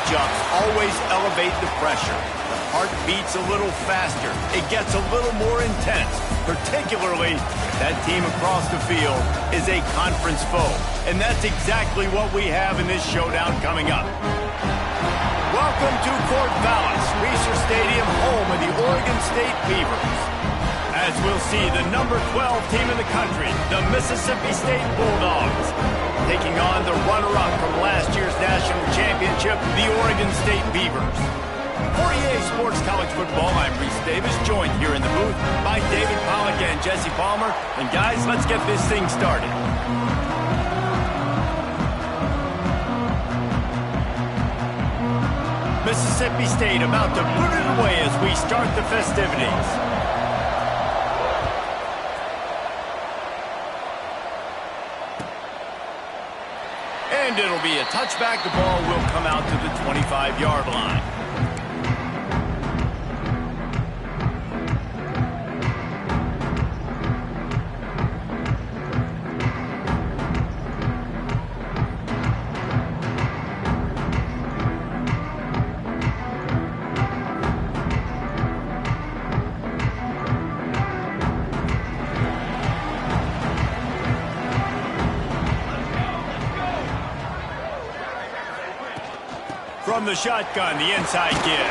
matchups always elevate the pressure. The heart beats a little faster. It gets a little more intense, particularly if that team across the field is a conference foe. And that's exactly what we have in this showdown coming up. Welcome to Corvallis, Reser Stadium, home of the Oregon State Beavers. As we'll see, the number 12 team in the country, the Mississippi State Bulldogs, taking on the runner-up from last year's national championship, the Oregon State Beavers. For EA Sports College Football, I'm Reese Davis, joined here in the booth by David Pollack and Jesse Palmer. And guys, let's get this thing started. Mississippi State about to put it away as we start the festivities. And it'll be a touchback. The ball will come out to the 25-yard line. From the shotgun, the inside give.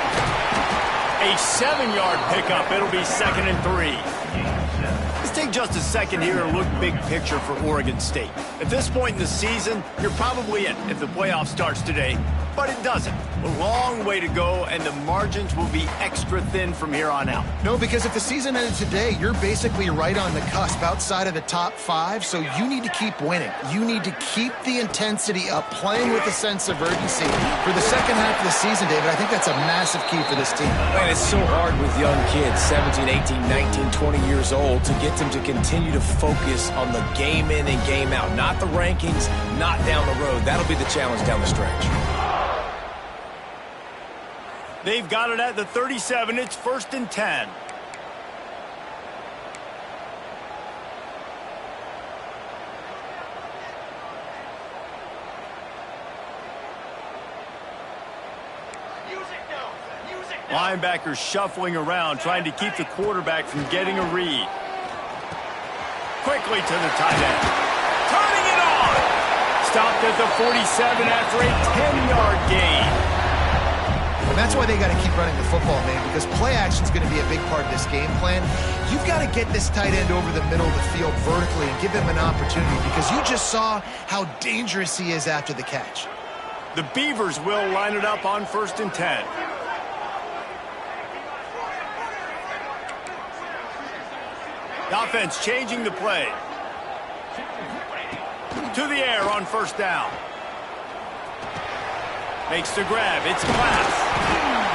A 7-yard pickup. It'll be 2nd and 3. Let's take just a second here and look big picture for Oregon State. At this point in the season, you're probably in if the playoff starts today, but it doesn't. A long way to go, and the margins will be extra thin from here on out. No, because if the season ended today, you're basically right on the cusp outside of the top 5, so you need to keep winning. You need to keep the intensity up, playing with a sense of urgency. For the second half of the season, David, I think that's a massive key for this team. Man, it's so hard with young kids, 17, 18, 19, 20 years old, to get them to continue to focus on the game in and game out, not the rankings, not down the road. That'll be the challenge down the stretch. They've got it at the 37. It's 1st and 10. Linebackers shuffling around, trying to keep the quarterback from getting a read. Quickly to the tight end. Turning it on! Stopped at the 47 after a 10-yard gain. And that's why they got to keep running the football, man, because play action is going to be a big part of this game plan. You've got to get this tight end over the middle of the field vertically and give him an opportunity, because you just saw how dangerous he is after the catch. The Beavers will line it up on 1st and 10. The offense changing the play. To the air on 1st down. Makes the grab. It's Class.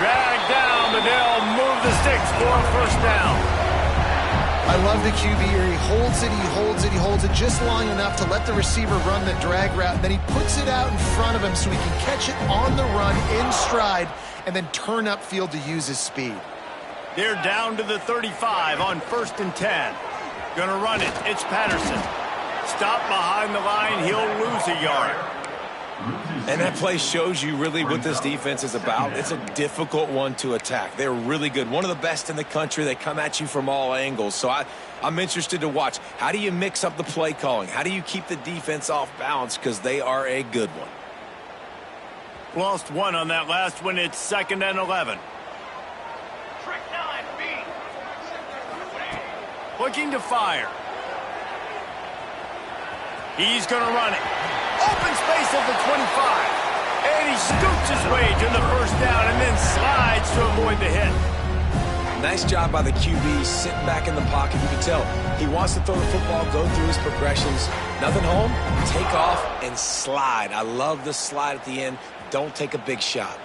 Dragged down, but they'll move the sticks for a 1st down. I love the QB here. He holds it, he holds it, he holds it just long enough to let the receiver run the drag route. And then he puts it out in front of him so he can catch it on the run in stride and then turn upfield to use his speed. They're down to the 35 on 1st and 10. Gonna run it. It's Patterson. Stop behind the line. He'll lose a yard. And that play shows you really what this defense is about. It's a difficult one to attack. They're really good. One of the best in the country. They come at you from all angles. So I'm interested to watch. How do you mix up the play calling? How do you keep the defense off balance? Because they are a good one. Lost one on that last one. It's 2nd and 11. Looking to fire. He's going to run it. Open space at the 25. And he scoops his way to the 1st down and then slides to avoid the hit. Nice job by the QB, sitting back in the pocket. You can tell he wants to throw the football, go through his progressions. Nothing home, take off, and slide. I love the slide at the end. Don't take a big shot.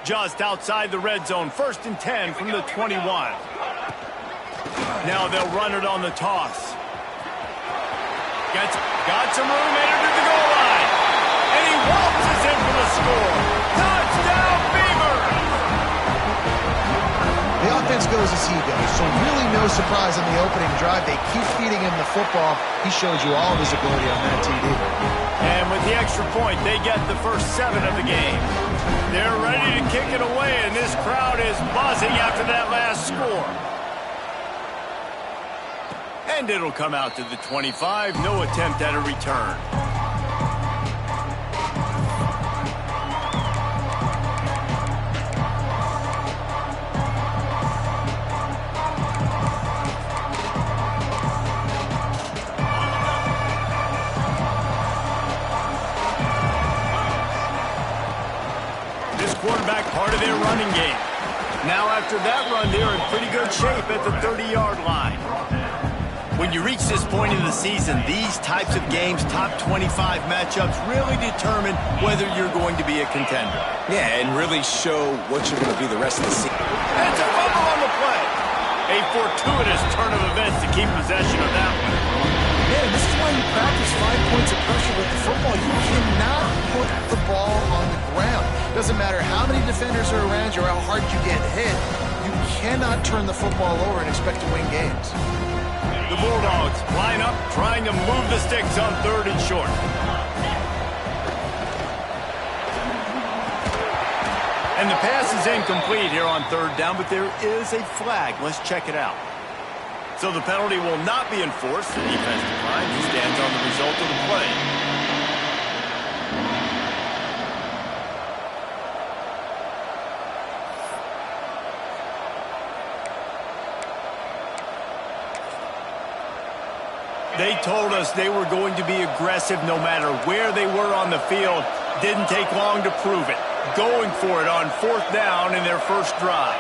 Just outside the red zone, 1st and 10 from the 21. Now they'll run it on the toss. Got some room, entered the goal line. And he waltzes in for the score. Touchdown, Beavers! The offense goes as he goes, so really no surprise on the opening drive. They keep feeding him the football. He showed you all of his ability on that TD. And with the extra point, they get the first 7 of the game. They're ready to kick it away, and this crowd is buzzing after that last score. And it'll come out to the 25. No attempt at a return. Quarterback part of their running game. Now after that run, they're in pretty good shape at the 30-yard line. When you reach this point in the season, these types of games, top 25 matchups, really determine whether you're going to be a contender. Yeah, and really show what you're going to be the rest of the season. It's a fumble on the play. A fortuitous turn of events to keep possession of that one. Man, this is why you practice 5 points of pressure with the football. You cannot put the ball on the ground. Doesn't matter how many defenders are around you or how hard you get hit. You cannot turn the football over and expect to win games. The Bulldogs line up, trying to move the sticks on 3rd and short. And the pass is incomplete here on 3rd down, but there is a flag. Let's check it out. So the penalty will not be enforced. The defense declines and stands on the result of the play. They told us they were going to be aggressive no matter where they were on the field. Didn't take long to prove it. Going for it on 4th down in their first drive.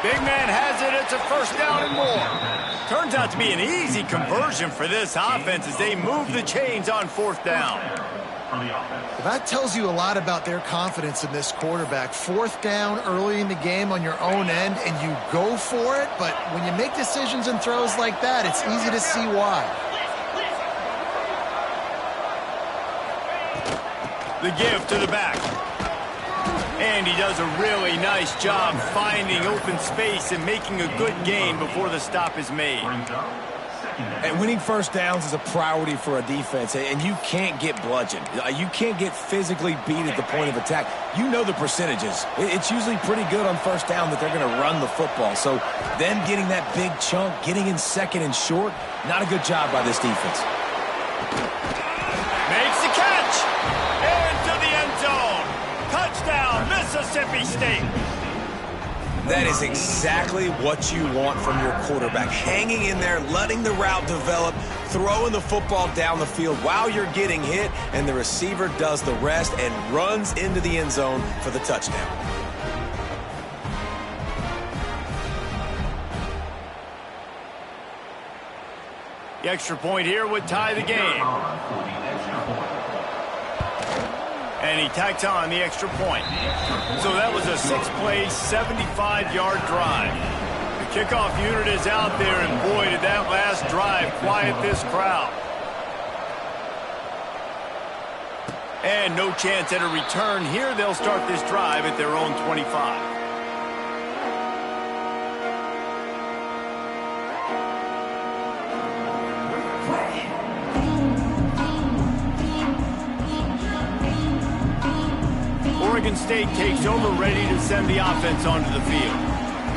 Big man has it. It's a first down and more. Turns out to be an easy conversion for this offense as they move the chains on 4th down. That tells you a lot about their confidence in this quarterback. 4th down early in the game on your own end, and you go for it. But when you make decisions and throws like that, it's easy to see why. The give to the back. And he does a really nice job finding open space and making a good gain before the stop is made. And winning first downs is a priority for a defense, and you can't get bludgeoned. You can't get physically beat at the point of attack. You know the percentages. It's usually pretty good on first down that they're going to run the football. So them getting that big chunk, getting in 2nd and short, not a good job by this defense. Makes the catch. Into the end zone. Touchdown, Mississippi State. That is exactly what you want from your quarterback. Hanging in there, letting the route develop, throwing the football down the field while you're getting hit, and the receiver does the rest and runs into the end zone for the touchdown. The extra point here would tie the game. And he tacks on the extra point. So that was a 6-play, 75-yard drive. The kickoff unit is out there, and boy, did that last drive quiet this crowd. And no chance at a return here. They'll start this drive at their own 25. Oregon State takes over, ready to send the offense onto the field.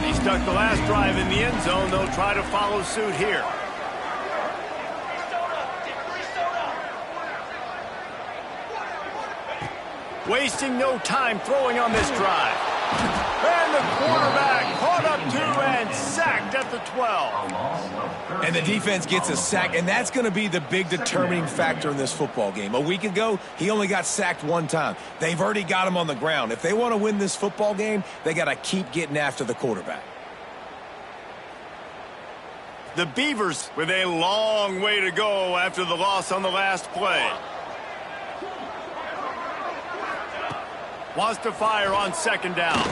They stuck the last drive in the end zone. They'll try to follow suit here. Wasting no time throwing on this drive. And the quarterback caught up to and sacked at the 12. And the defense gets a sack, and that's going to be the big determining factor in this football game. A week ago, he only got sacked 1 time. They've already got him on the ground. If they want to win this football game, they got to keep getting after the quarterback. The Beavers with a long way to go after the loss on the last play. Wants to fire on 2nd down.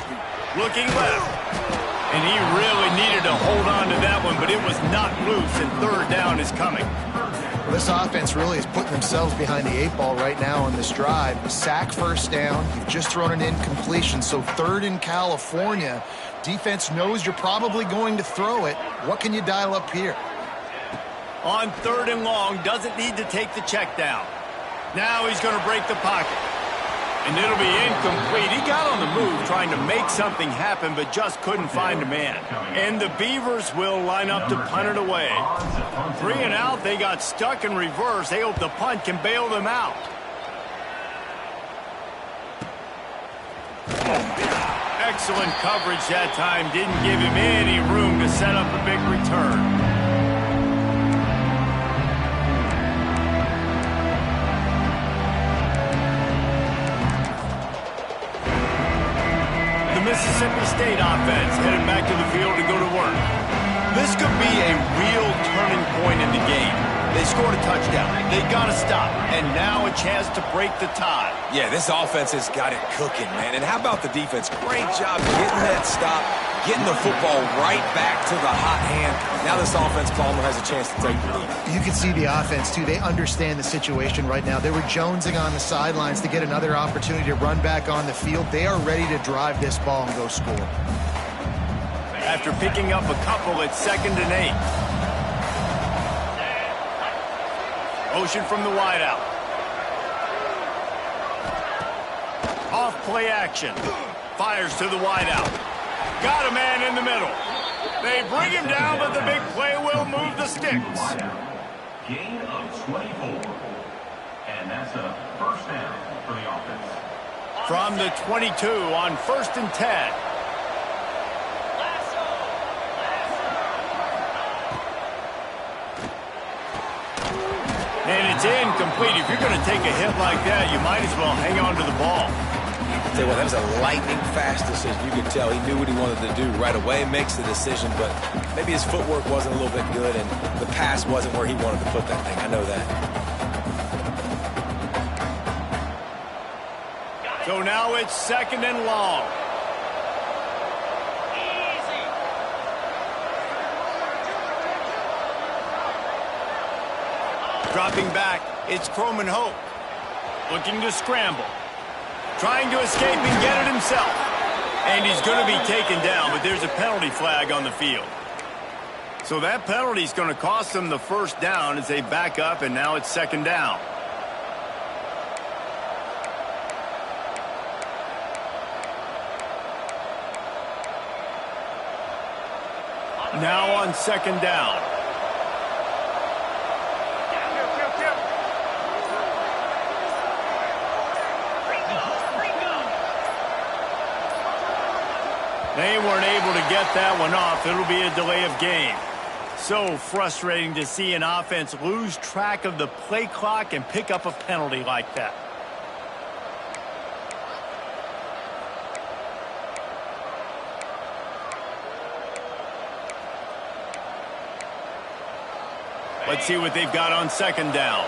Looking left. And he really needed to hold on to that one, but it was not loose, and 3rd down is coming. Well, this offense really is putting themselves behind the 8 ball right now on this drive. Sack 1st down. You've just thrown an incompletion, so 3rd in California. Defense knows you're probably going to throw it. What can you dial up here? On 3rd and long, doesn't need to take the check down. Now he's going to break the pocket. And it'll be incomplete. He got on the move trying to make something happen, but just couldn't find a man. And the Beavers will line up to punt it away. 3 and out, they got stuck in reverse. They hope the punt can bail them out. Excellent coverage that time. Didn't give him any room to set up a big return. Mississippi State offense headed back to the field to go to work. This could be a real turning point in the game. They scored a touchdown. They got to stop. And now a chance to break the tie. Yeah, this offense has got it cooking, man. And how about the defense? Great job getting that stop, getting the football right back to the hot hand. Now this offense, Palmer, has a chance to take the lead. You can see the offense, too. They understand the situation right now. They were jonesing on the sidelines to get another opportunity to run back on the field. They are ready to drive this ball and go score. After picking up a couple, it's 2nd and 8. Motion from the wideout. Off play action. Fires to the wideout. Got a man in the middle. They bring him down, but the big play will move the sticks. Gain of 24. And that's a first down for the offense. From the 22 on 1st and 10. And it's incomplete. If you're going to take a hit like that, you might as well hang on to the ball. Tell you what, that was a lightning-fast decision. You could tell he knew what he wanted to do right away, makes the decision, but maybe his footwork wasn't a little bit good, and the pass wasn't where he wanted to put that thing. I know that. So now it's 2nd and long. Dropping back, it's Croman Hope. Looking to scramble. Trying to escape and get it himself. And he's going to be taken down, but there's a penalty flag on the field. So that penalty is going to cost them the first down as they back up, and now it's 2nd down. Now on 2nd down. They weren't able to get that one off. It'll be a delay of game. So frustrating to see an offense lose track of the play clock and pick up a penalty like that. Let's see what they've got on 2nd down.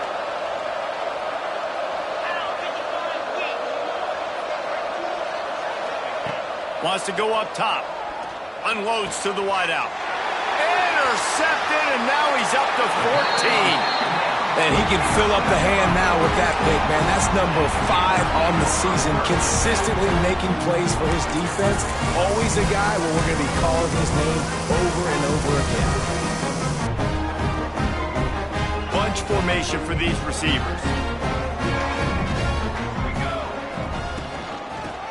Wants to go up top. Unloads to the wideout. Intercepted, and now he's up to 14. And he can fill up the hand now with that pick, man. That's number 5 on the season. Consistently making plays for his defense. Always a guy where we're going to be calling his name over and over again. Bunch formation for these receivers.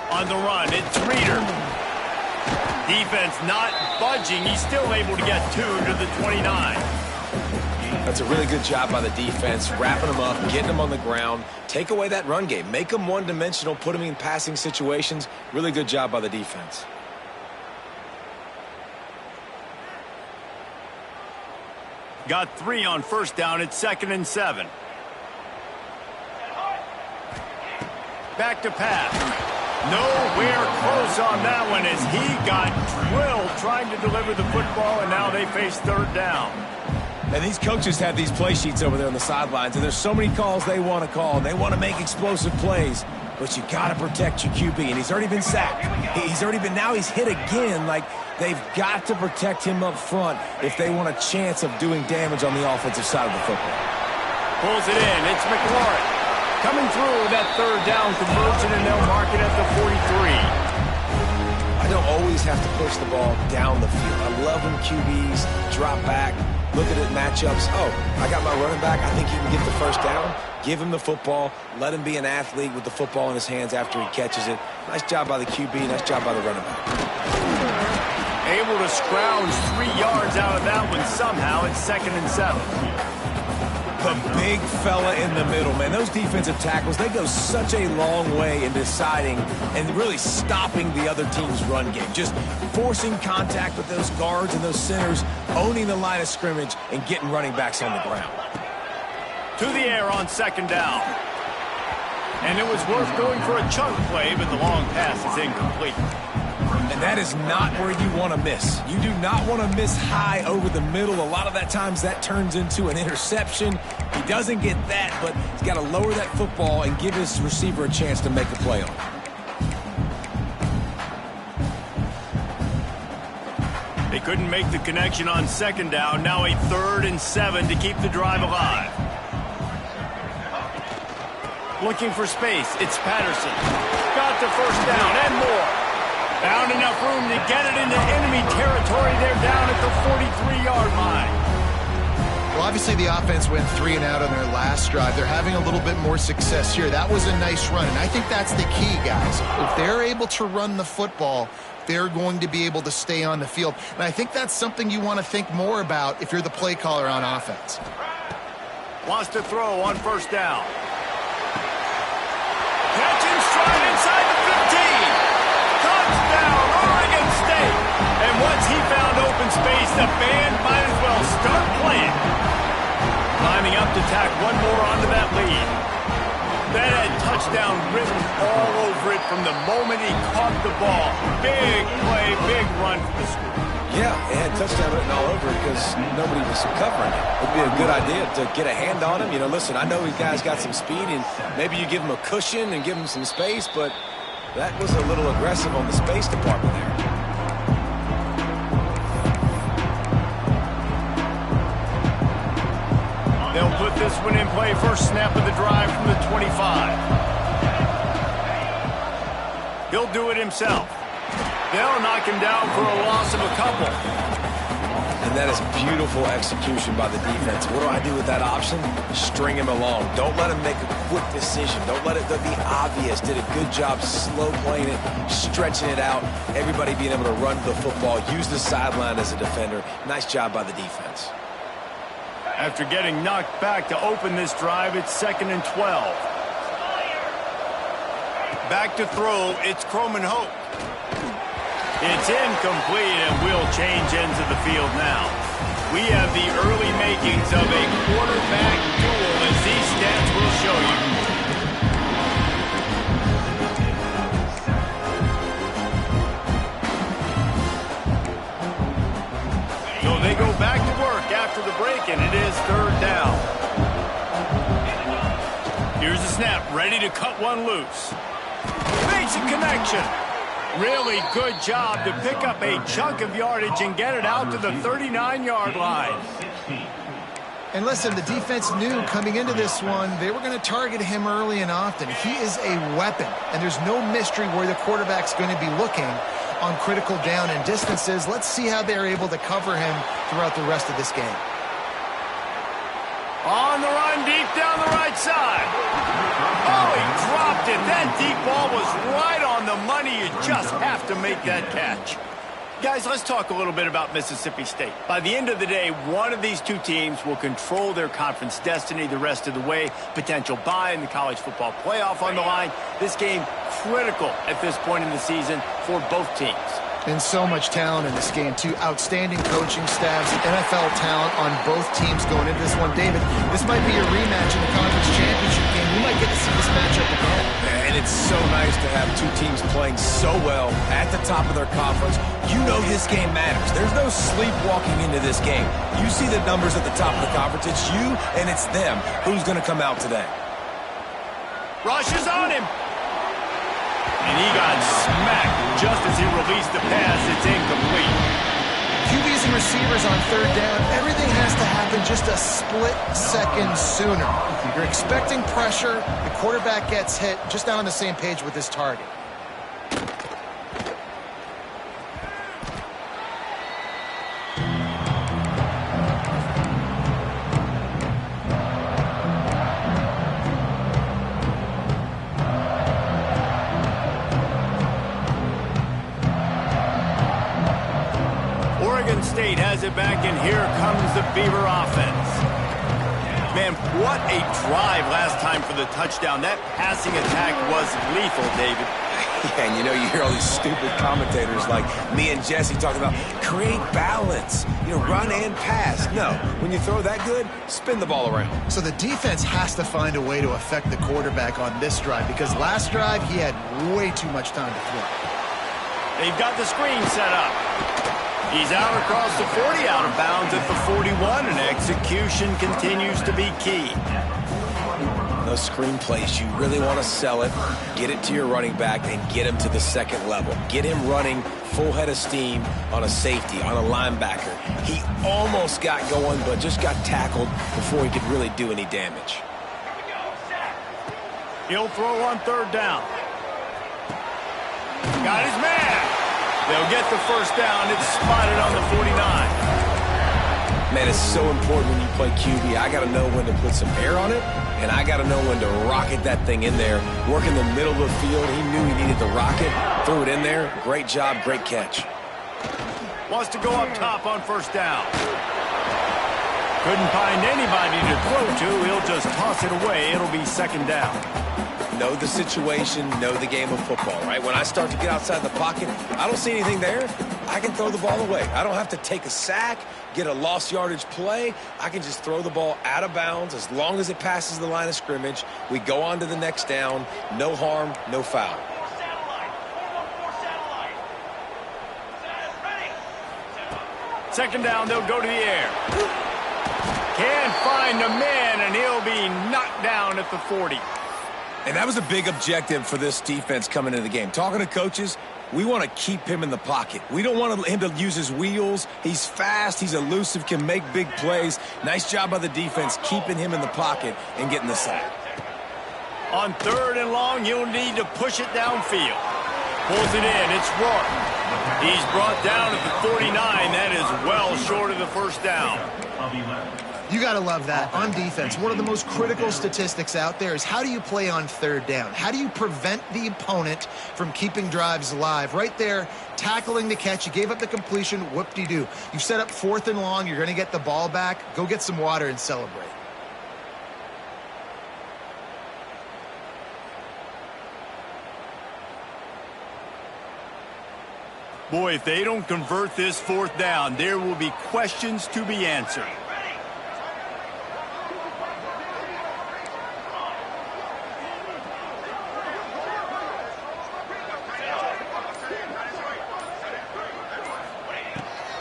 On the run, it's Reeder. Defense not budging. He's still able to get 2 to the 29. That's a really good job by the defense, wrapping them up, getting them on the ground, take away that run game, make them one-dimensional, put them in passing situations. Really good job by the defense. Got 3 on 1st down. It's 2nd and 7. Back to pass. Nowhere close on that one as he got drilled trying to deliver the football, and now they face 3rd down. And these coaches have these play sheets over there on the sidelines, and there's so many calls they want to call. They want to make explosive plays, but you got to protect your QB, and he's already been sacked. Now he's hit again. Like, they've got to protect him up front if they want a chance of doing damage on the offensive side of the football. Pulls it in. It's McLaurin. Coming through that 3rd down conversion, and they'll mark it at the 43. I don't always have to push the ball down the field. I love when QBs drop back, look at it matchups. Oh, I got my running back. I think he can get the first down. Give him the football. Let him be an athlete with the football in his hands after he catches it. Nice job by the QB. Nice job by the running back. Able to scrounge 3 yards out of that one somehow. It's 2nd and 7. The big fella in the middle, man. Those defensive tackles, they go such a long way in deciding and really stopping the other team's run game. Just forcing contact with those guards and those centers, owning the line of scrimmage, and getting running backs on the ground. To the air on 2nd down. And it was worth going for a chunk play, but the long pass is incomplete. And that is not where you want to miss. You do not want to miss high over the middle. A lot of that times that turns into an interception. He doesn't get that, but he's got to lower that football and give his receiver a chance to make a play on it. They couldn't make the connection on 2nd down. Now a 3rd and 7 to keep the drive alive. Looking for space. It's Patterson. Got the first down and more. Found enough room to get it into enemy territory. They're down at the 43-yard line. Well, obviously the offense went 3 and out on their last drive. They're having a little bit more success here. That was a nice run, and I think that's the key, guys. If they're able to run the football, they're going to be able to stay on the field. And I think that's something you want to think more about if you're the play caller on offense. Wants to throw on 1st down. Catch and stride inside the 15. Touchdown, Oregon State. And once he found open space, the band might as well start playing. Climbing up to tack one more onto that lead. That had touchdown written all over it from the moment he caught the ball. Big play, big run for the school. Yeah, it had touchdown written all over it because nobody was covering it. It'd be a good idea to get a hand on him. You know, listen, I know these guys got some speed, and maybe you give him a cushion and give him some space, but that was a little aggressive on the space department there. They'll put this one in play. First snap of the drive from the 25. He'll do it himself. They'll knock him down for a loss of a couple. And that is beautiful execution by the defense. What do I do with that option? String him along. Don't let him make a quick decision. Don't let it be obvious. Did a good job slow playing it, stretching it out. Everybody being able to run the football, use the sideline as a defender. Nice job by the defense. After getting knocked back to open this drive, it's 2nd and 12. Back to throw, it's Croman Hope. It's incomplete, and we'll change ends of the field now. We have the early makings of a quarterback duel, as these stats will show you. So they go back to work after the break, and it is 3rd down. Here's the snap, ready to cut one loose. Makes a connection. Really good job to pick up a chunk of yardage and get it out to the 39-yard line. And listen, the defense knew coming into this one, they were going to target him early and often. He is a weapon, and there's no mystery where the quarterback's going to be looking on critical down and distances. Let's see how they're able to cover him throughout the rest of this game. On the run, deep down the right side. Oh, he dropped it. That deep ball was right on the money. You just have to make that catch. Guys, let's talk a little bit about Mississippi State. By the end of the day, one of these two teams will control their conference destiny the rest of the way. Potential bye in the college football playoff on the line. This game critical at this point in the season for both teams. And so much talent in this game, too. Outstanding coaching staffs, NFL talent on both teams going into this one. David, this might be a rematch in the conference championship game. We might get to see this matchup again. And it's so nice to have two teams playing so well at the top of their conference. You know this game matters. There's no sleepwalking into this game. You see the numbers at the top of the conference. It's you and it's them. Who's going to come out today? Rush is on him. And he got smacked just as he released the pass. It's incomplete. QBs and receivers on 3rd down. Everything has to happen just a split second sooner. You're expecting pressure. The quarterback gets hit. Just not on the same page with his target. State has it back, and here comes the Beaver offense. Man, what a drive last time for the touchdown. That passing attack was lethal, David. Yeah, and you know, you hear all these stupid commentators like me and Jesse talking about create balance, run and pass. No, when you throw that good, spin the ball around. So the defense has to find a way to affect the quarterback on this drive, because last drive he had way too much time to throw. They've got the screen set up. He's out across the 40, out of bounds at the 41, and execution continues to be key. Those screen plays, you really want to sell it, get it to your running back, and get him to the second level. Get him running full head of steam on a safety, on a linebacker. He almost got going, but just got tackled before he could really do any damage. He'll throw on third down. Got his man. They'll get the first down. It's spotted on the 49. Man, it's so important when you play QB. I got to know when to put some air on it, and I got to know when to rocket that thing in there. Work in the middle of the field. He knew he needed the rocket. Threw it in there. Great job, great catch. Wants to go up top on first down. Couldn't find anybody to throw to. He'll just toss it away. It'll be second down. Know the situation, know the game of football, right? When I start to get outside the pocket, I don't see anything there. I can throw the ball away. I don't have to take a sack, get a lost yardage play. I can just throw the ball out of bounds as long as it passes the line of scrimmage. We go on to the next down. No harm, no foul. Second down, they'll go to the air. Can't find the man, and he'll be knocked down at the 40. And that was a big objective for this defense coming into the game. Talking to coaches, we want to keep him in the pocket. We don't want him to use his wheels. He's fast, he's elusive, can make big plays. Nice job by the defense keeping him in the pocket and getting the sack. On third and long, you'll need to push it downfield. Pulls it in, it's Rourke. He's brought down at the 49. That is well short of the first down. You got to love that. On defense, one of the most critical statistics out there is how do you play on third down? How do you prevent the opponent from keeping drives alive? Right there, tackling the catch. You gave up the completion. Whoop-de-doo. You set up fourth and long. You're going to get the ball back. Go get some water and celebrate. Boy, if they don't convert this fourth down, there will be questions to be answered.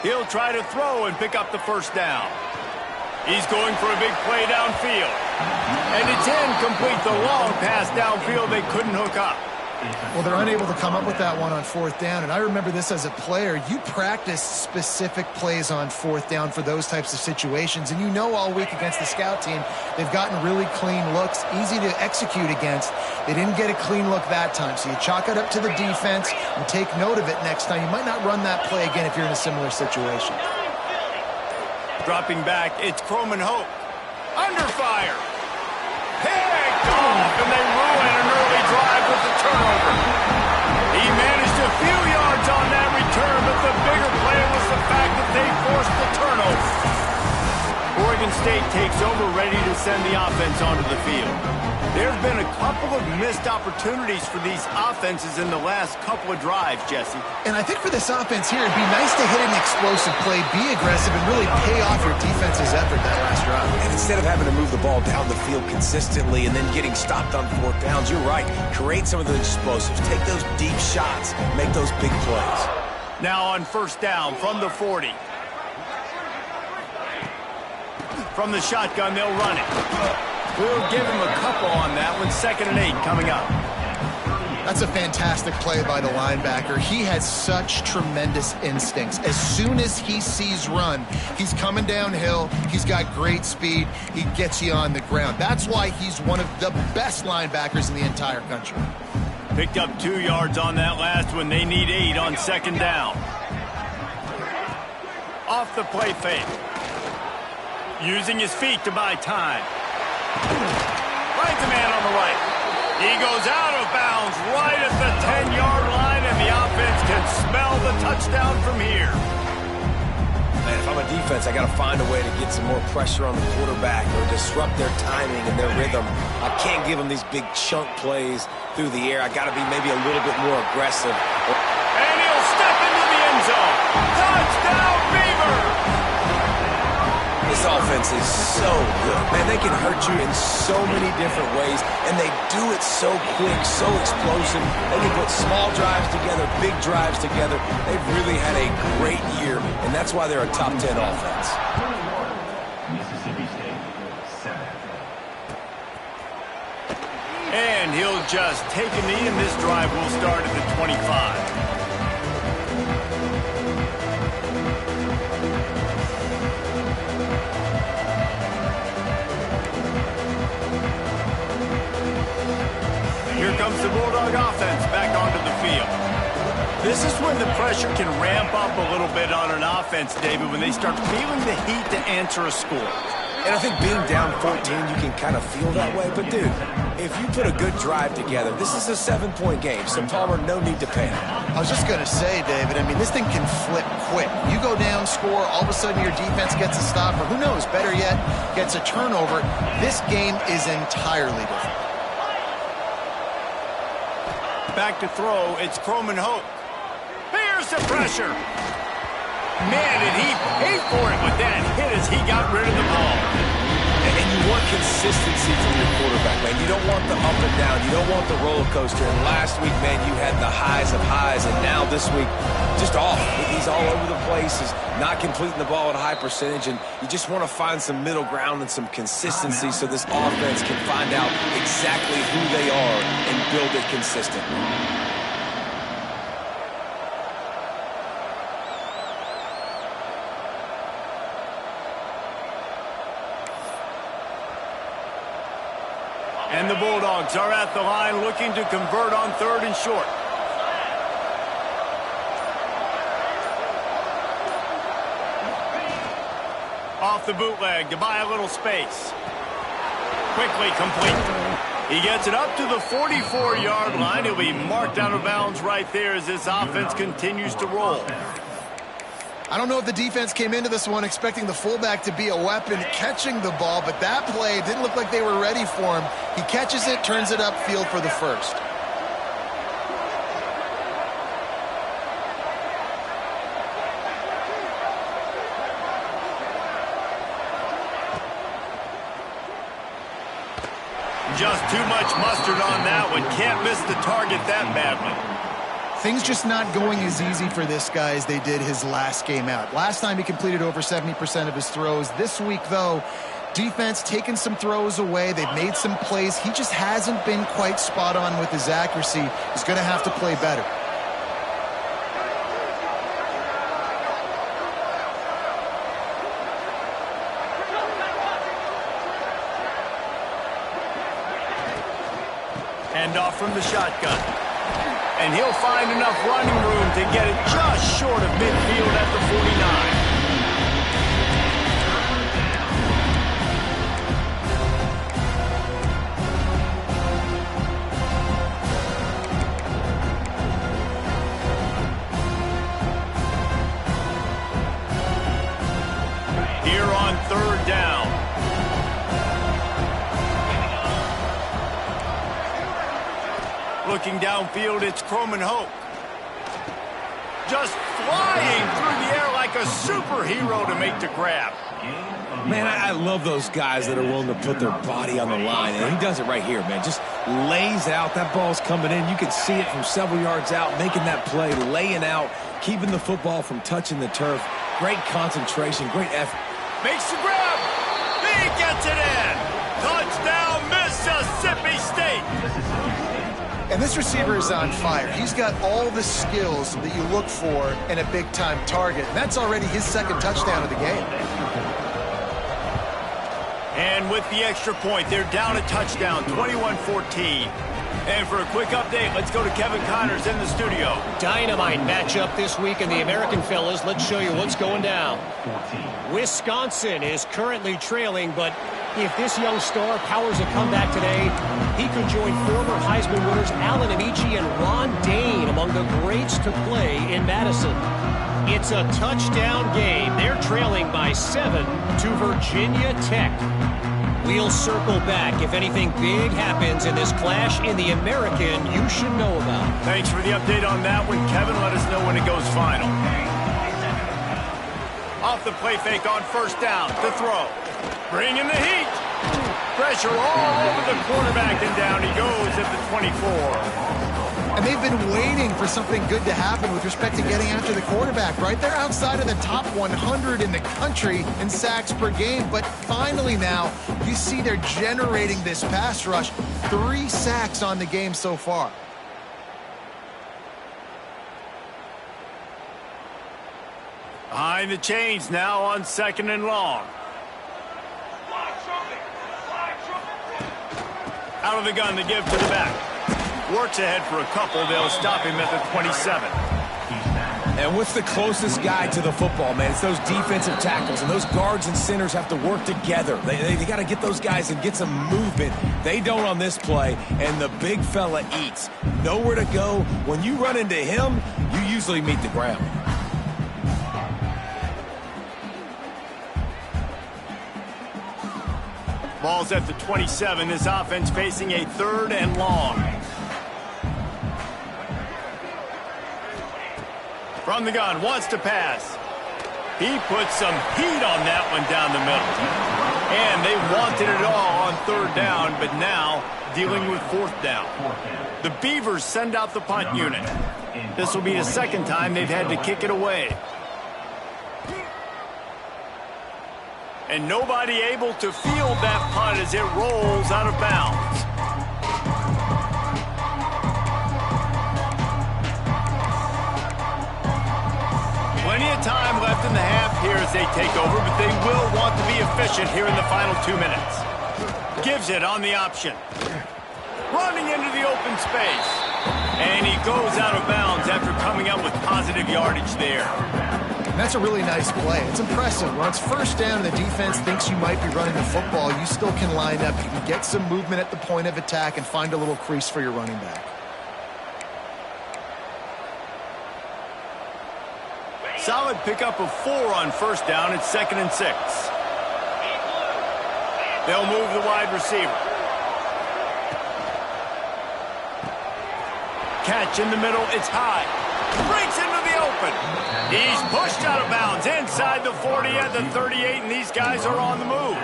He'll try to throw and pick up the first down. He's going for a big play downfield. And it's incomplete. The long pass downfield they couldn't hook up. Well, they're unable to come up with that one on fourth down. And I remember this as a player. You practice specific plays on fourth down for those types of situations. And you know all week against the scout team, they've gotten really clean looks, easy to execute against. They didn't get a clean look that time. So you chalk it up to the defense and take note of it next time. You might not run that play again if you're in a similar situation. Dropping back, it's Croman Hope. Under fire. Picked off, and they ruin an early drive with the turnover. He managed a few yards on that return, but the bigger play was the fact that they forced the turnover. Oregon State takes over, ready to send the offense onto the field. There have been a couple of missed opportunities for these offenses in the last couple of drives, Jesse. And I think for this offense here, it'd be nice to hit an explosive play, be aggressive, and really pay off your defense's effort that last drive. And instead of having to move the ball down the field consistently and then getting stopped on fourth downs, you're right. Create some of those explosives. Take those deep shots. Make those big plays. Now on first down from the 40. From the shotgun, they'll run it. We'll give him a couple on that one. 2nd and 8 coming up. That's a fantastic play by the linebacker. He has such tremendous instincts. As soon as he sees run, he's coming downhill. He's got great speed. He gets you on the ground. That's why he's one of the best linebackers in the entire country. Picked up 2 yards on that last one. They need 8 on 2nd down. Off the play fake. Using his feet to buy time. Finds a man on the right. He goes out of bounds right at the 10-yard line, and the offense can smell the touchdown from here. man, if I'm a defense, I got to find a way to get some more pressure on the quarterback or disrupt their timing and their rhythm. I can't give them these big chunk plays through the air. I got to be maybe a little bit more aggressive. And he'll step into the end zone. Touchdown, Beaver! This offense is so good. Man, they can hurt you in so many different ways, and they do it so quick, so explosive. They can put small drives together, big drives together. They've really had a great year, and that's why they're a top 10 offense. Mississippi State, 7. And he'll just take a knee, and this drive will start at the 25. Here comes the Bulldog offense back onto the field. This is when the pressure can ramp up a little bit on an offense, David, when they start feeling the heat to answer a score. And I think being down 14, you can kind of feel that way. But, dude, if you put a good drive together, this is a 7-point game. So, Palmer, no need to panic. I was just going to say, David, I mean, this thing can flip quick. You go down, score, all of a sudden your defense gets a stop, or who knows, better yet, gets a turnover. This game is entirely different. Back to throw, it's Croman Hope. Here's the pressure. Man, did he pay for it with that hit as he got rid of the ball. And you want consistency from your quarterback, man. You don't want the up and down. You don't want the roller coaster. And last week, man, you had the highs of highs. And now this week, just off. He's all over the place. He's not completing the ball at a high percentage. And you just want to find some middle ground and some consistency so this offense can find out exactly who they are and build it consistently. And the Bulldogs are at the line looking to convert on 3rd and short. Off the bootleg to buy a little space. Quickly complete. He gets it up to the 44-yard line. He'll be marked out of bounds right there as this offense continues to roll. I don't know if the defense came into this one expecting the fullback to be a weapon catching the ball, but that play didn't look like they were ready for him. He catches it, turns it upfield for the first. Just too much mustard on that one. Can't miss the target that badly. Things just not going as easy for this guy as they did his last game out. Last time he completed over 70% of his throws. This week, though, defense taking some throws away. They've made some plays. He just hasn't been quite spot on with his accuracy. He's going to have to play better. Hand off from the shotgun. And he'll find enough running room to get it just short of midfield at the 49. Here on 3rd down. Looking downfield, it's Croman Hope. Just flying through the air like a superhero to make the grab. Man, I love those guys that are willing to put their body on the line, and he does it right here, man. Just lays out. That ball's coming in. You can see it from several yards out, making that play, laying out, keeping the football from touching the turf. Great concentration, great effort. Makes the grab. He gets it in. Touchdown, Mississippi State. And this receiver is on fire. He's got all the skills that you look for in a big-time target. And that's already his 2nd touchdown of the game. And with the extra point, they're down a touchdown, 21-14. And for a quick update, let's go to Kevin Connors in the studio. Dynamite matchup this week in the American, fellas. Let's show you what's going down. Wisconsin is currently trailing, but if this young star powers a comeback today, he could join former Heisman winners Allen Amici and Ron Dane among the greats to play in Madison. It's a touchdown game. They're trailing by 7 to Virginia Tech. We'll circle back if anything big happens in this clash in the American you should know about. Thanks for the update on that one, Kevin. Let us know when it goes final. Off the play fake on first down to throw. Bringing the heat. Pressure all over the quarterback, and down he goes at the 24. And they've been waiting for something good to happen with respect to getting after the quarterback, right? They're outside of the top 100 in the country in sacks per game, but finally now you see they're generating this pass rush. 3 sacks on the game so far. Behind the chains now on 2nd and long. Out of the gun to give to the back. Works ahead for a couple. They'll stop him at the 27. And what's the closest guy to the football, man? It's those defensive tackles, and those guards and centers have to work together. They got to get those guys and get some movement. They don't on this play, and the big fella eats. Nowhere to go. When you run into him, you usually meet the ground. Ball's at the 27. This offense facing a 3rd and long. From the gun, wants to pass. He puts some heat on that one down the middle. And they wanted it all on 3rd down, but now dealing with 4th down. The Beavers send out the punt unit. This will be the 2nd time they've had to kick it away. And nobody able to field that punt as it rolls out of bounds. Plenty of time left in the half here as they take over, but they will want to be efficient here in the final 2 minutes. Gives it on the option. Running into the open space. And he goes out of bounds after coming up with positive yardage there. That's a really nice play. It's impressive. When it's 1st down and the defense thinks you might be running the football, you still can line up. You can get some movement at the point of attack and find a little crease for your running back. Solid pickup of 4 on 1st down. It's 2nd and 6. They'll move the wide receiver. Catch in the middle. It's high. Breaks into the open. He's pushed out of bounds inside the 40 at the 38, and these guys are on the move.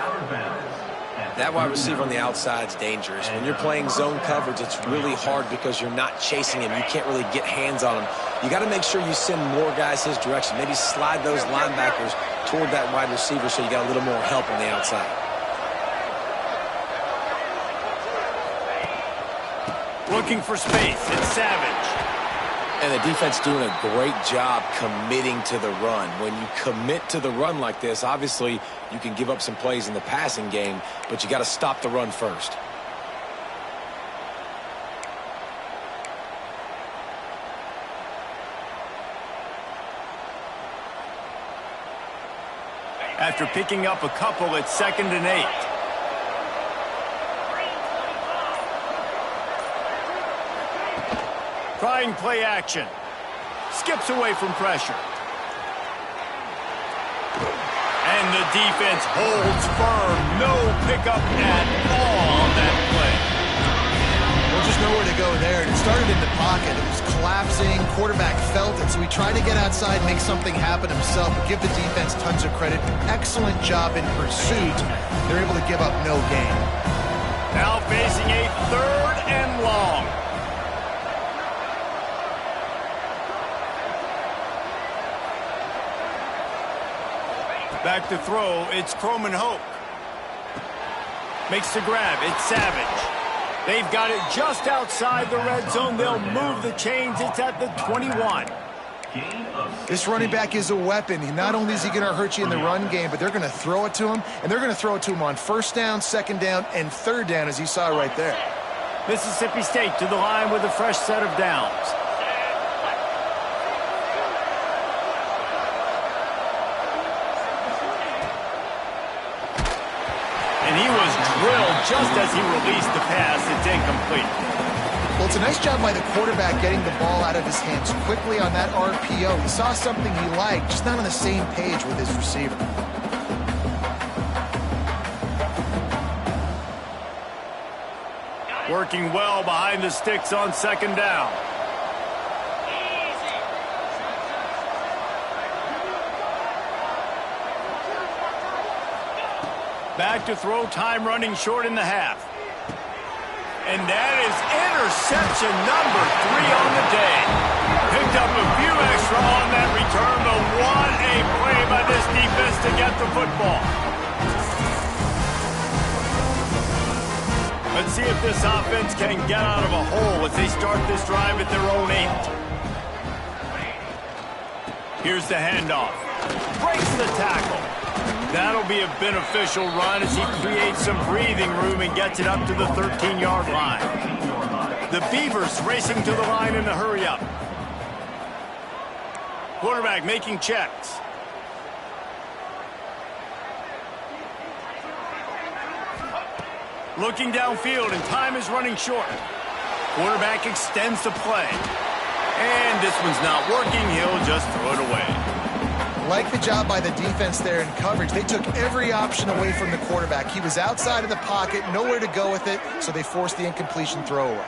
That wide receiver on the outside is dangerous. When you're playing zone coverage, it's really hard because you're not chasing him. You can't really get hands on him. You got to make sure you send more guys his direction. Maybe slide those linebackers toward that wide receiver so you got a little more help on the outside. Looking for space. It's Savage. And the defense doing a great job committing to the run. When you commit to the run like this, obviously you can give up some plays in the passing game, but you got to stop the run first. After picking up a couple, it's 2nd and 8. Trying play action. Skips away from pressure. And the defense holds firm. No pickup at all on that play. Well, just nowhere to go there. It started in the pocket. It was collapsing. Quarterback felt it, so he tried to get outside, make something happen himself, but give the defense tons of credit. Excellent job in pursuit. They're able to give up no gain. Now facing a 3rd and long. Back to throw, it's Croman Hope. Makes the grab, it's Savage. They've got it just outside the red zone. They'll move the chains, it's at the 21. This running back is a weapon. Not only is he going to hurt you in the run game, but they're going to throw it to him, and they're going to throw it to him on 1st down, 2nd down, and 3rd down, as you saw right there. Mississippi State to the line with a fresh set of downs. And he was drilled just as he released the pass. It's incomplete. Well, it's a nice job by the quarterback getting the ball out of his hands quickly on that RPO. He saw something he liked, just not on the same page with his receiver. Working well behind the sticks on second down. Back to throw, time running short in the half. And that is interception number 3 on the day. Picked up a few extra on that return, but what a play by this defense to get the football. Let's see if this offense can get out of a hole as they start this drive at their own 8. Here's the handoff. Breaks the tackle. That'll be a beneficial run as he creates some breathing room and gets it up to the 13-yard line. The Beavers racing to the line in a hurry-up. Quarterback making checks. Looking downfield, and time is running short. Quarterback extends the play. And this one's not working. He'll just throw it away. Like the job by the defense there in coverage. They took every option away from the quarterback. He was outside of the pocket, nowhere to go with it, so they forced the incompletion throwaway.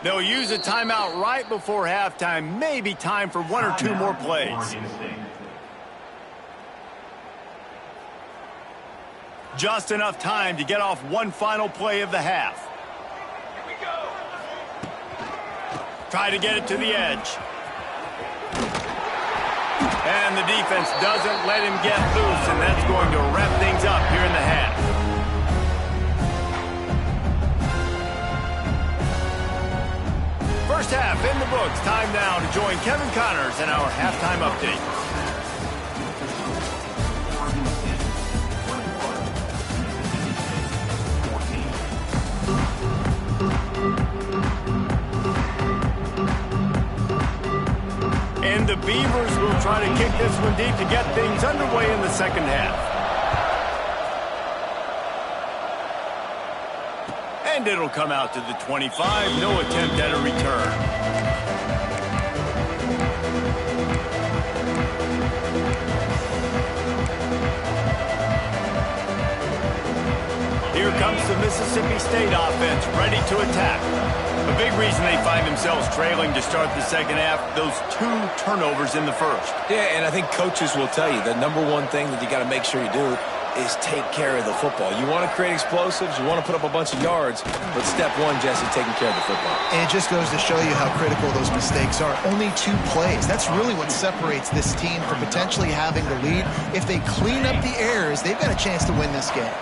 They'll use a timeout right before halftime. Maybe time for 1 or 2 more plays. Just enough time to get off one final play of the half. Try to get it to the edge. And the defense doesn't let him get loose, and that's going to wrap things up here in the half. First half in the books. Time now to join Kevin Connors in our halftime update. And the Beavers will try to kick this one deep to get things underway in the second half. And it'll come out to the 25. No attempt at a return. Here comes the Mississippi State offense, ready to attack. A big reason they find themselves trailing to start the second half, those 2 turnovers in the first. Yeah, and I think coaches will tell you the number one thing that you got to make sure you do is take care of the football. You want to create explosives, you want to put up a bunch of yards, but step one, Jesse, taking care of the football. And it just goes to show you how critical those mistakes are. Only 2 plays. That's really what separates this team from potentially having the lead. If they clean up the errors, they've got a chance to win this game.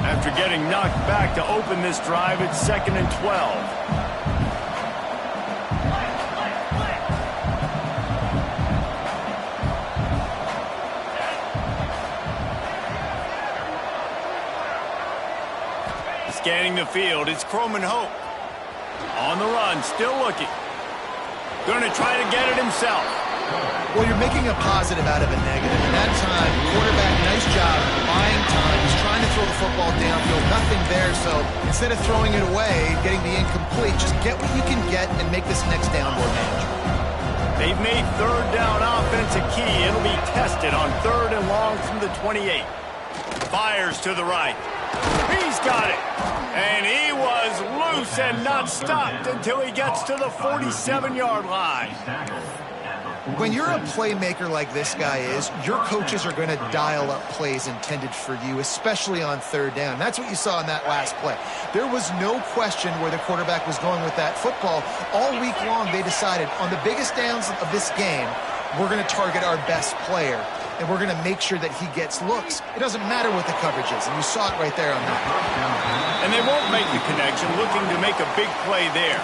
After getting knocked back to open this drive, it's 2nd and 12. Scanning the field, it's Croman Hope. On the run, still looking. Going to try to get it himself. Well, you're making a positive out of a negative. And that time, quarterback, nice job buying time. He's trying to throw the football downfield. Nothing there, so instead of throwing it away, getting the incomplete, just get what you can get and make this next down more manageable. They've made 3rd down offense a key. It'll be tested on 3rd and long from the 28. Fires to the right. He's got it. And he was loose and not stopped until he gets to the 47-yard line. When you're a playmaker like this guy is, your coaches are going to dial up plays intended for you, especially on 3rd down. That's what you saw in that last play. There was no question where the quarterback was going with that football. All week long, they decided on the biggest downs of this game, we're going to target our best player, and we're going to make sure that he gets looks. It doesn't matter what the coverage is, and you saw it right there on that. And they won't make the connection, looking to make a big play there.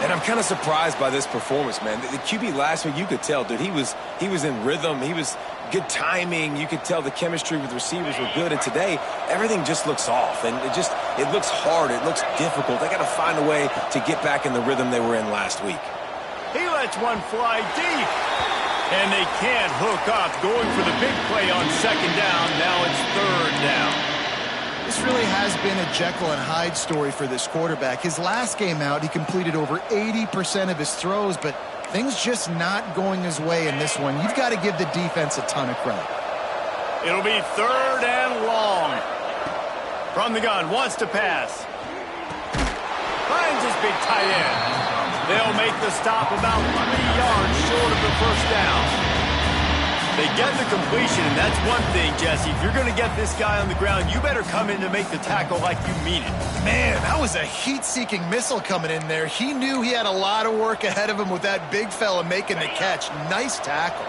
And I'm kind of surprised by this performance, man. The QB last week, you could tell, dude, he was in rhythm. He was good timing. You could tell the chemistry with receivers were good. And today, everything just looks off. And it looks hard. It looks difficult. They got to find a way to get back in the rhythm they were in last week. He lets one fly deep. And they can't hook up. Going for the big play on 2nd down. Now it's 3rd down. This really has been a Jekyll and Hyde story for this quarterback. His last game out, he completed over 80% of his throws, but things just not going his way in this one. You've got to give the defense a ton of credit. It'll be 3rd and long. From the gun, wants to pass. Finds his big tight end. They'll make the stop about 3 yards short of the first down. They get the completion, and that's one thing, Jesse. If you're going to get this guy on the ground, you better come in to make the tackle like you mean it. Man, that was a heat-seeking missile coming in there. He knew he had a lot of work ahead of him with that big fella making the catch. Nice tackle.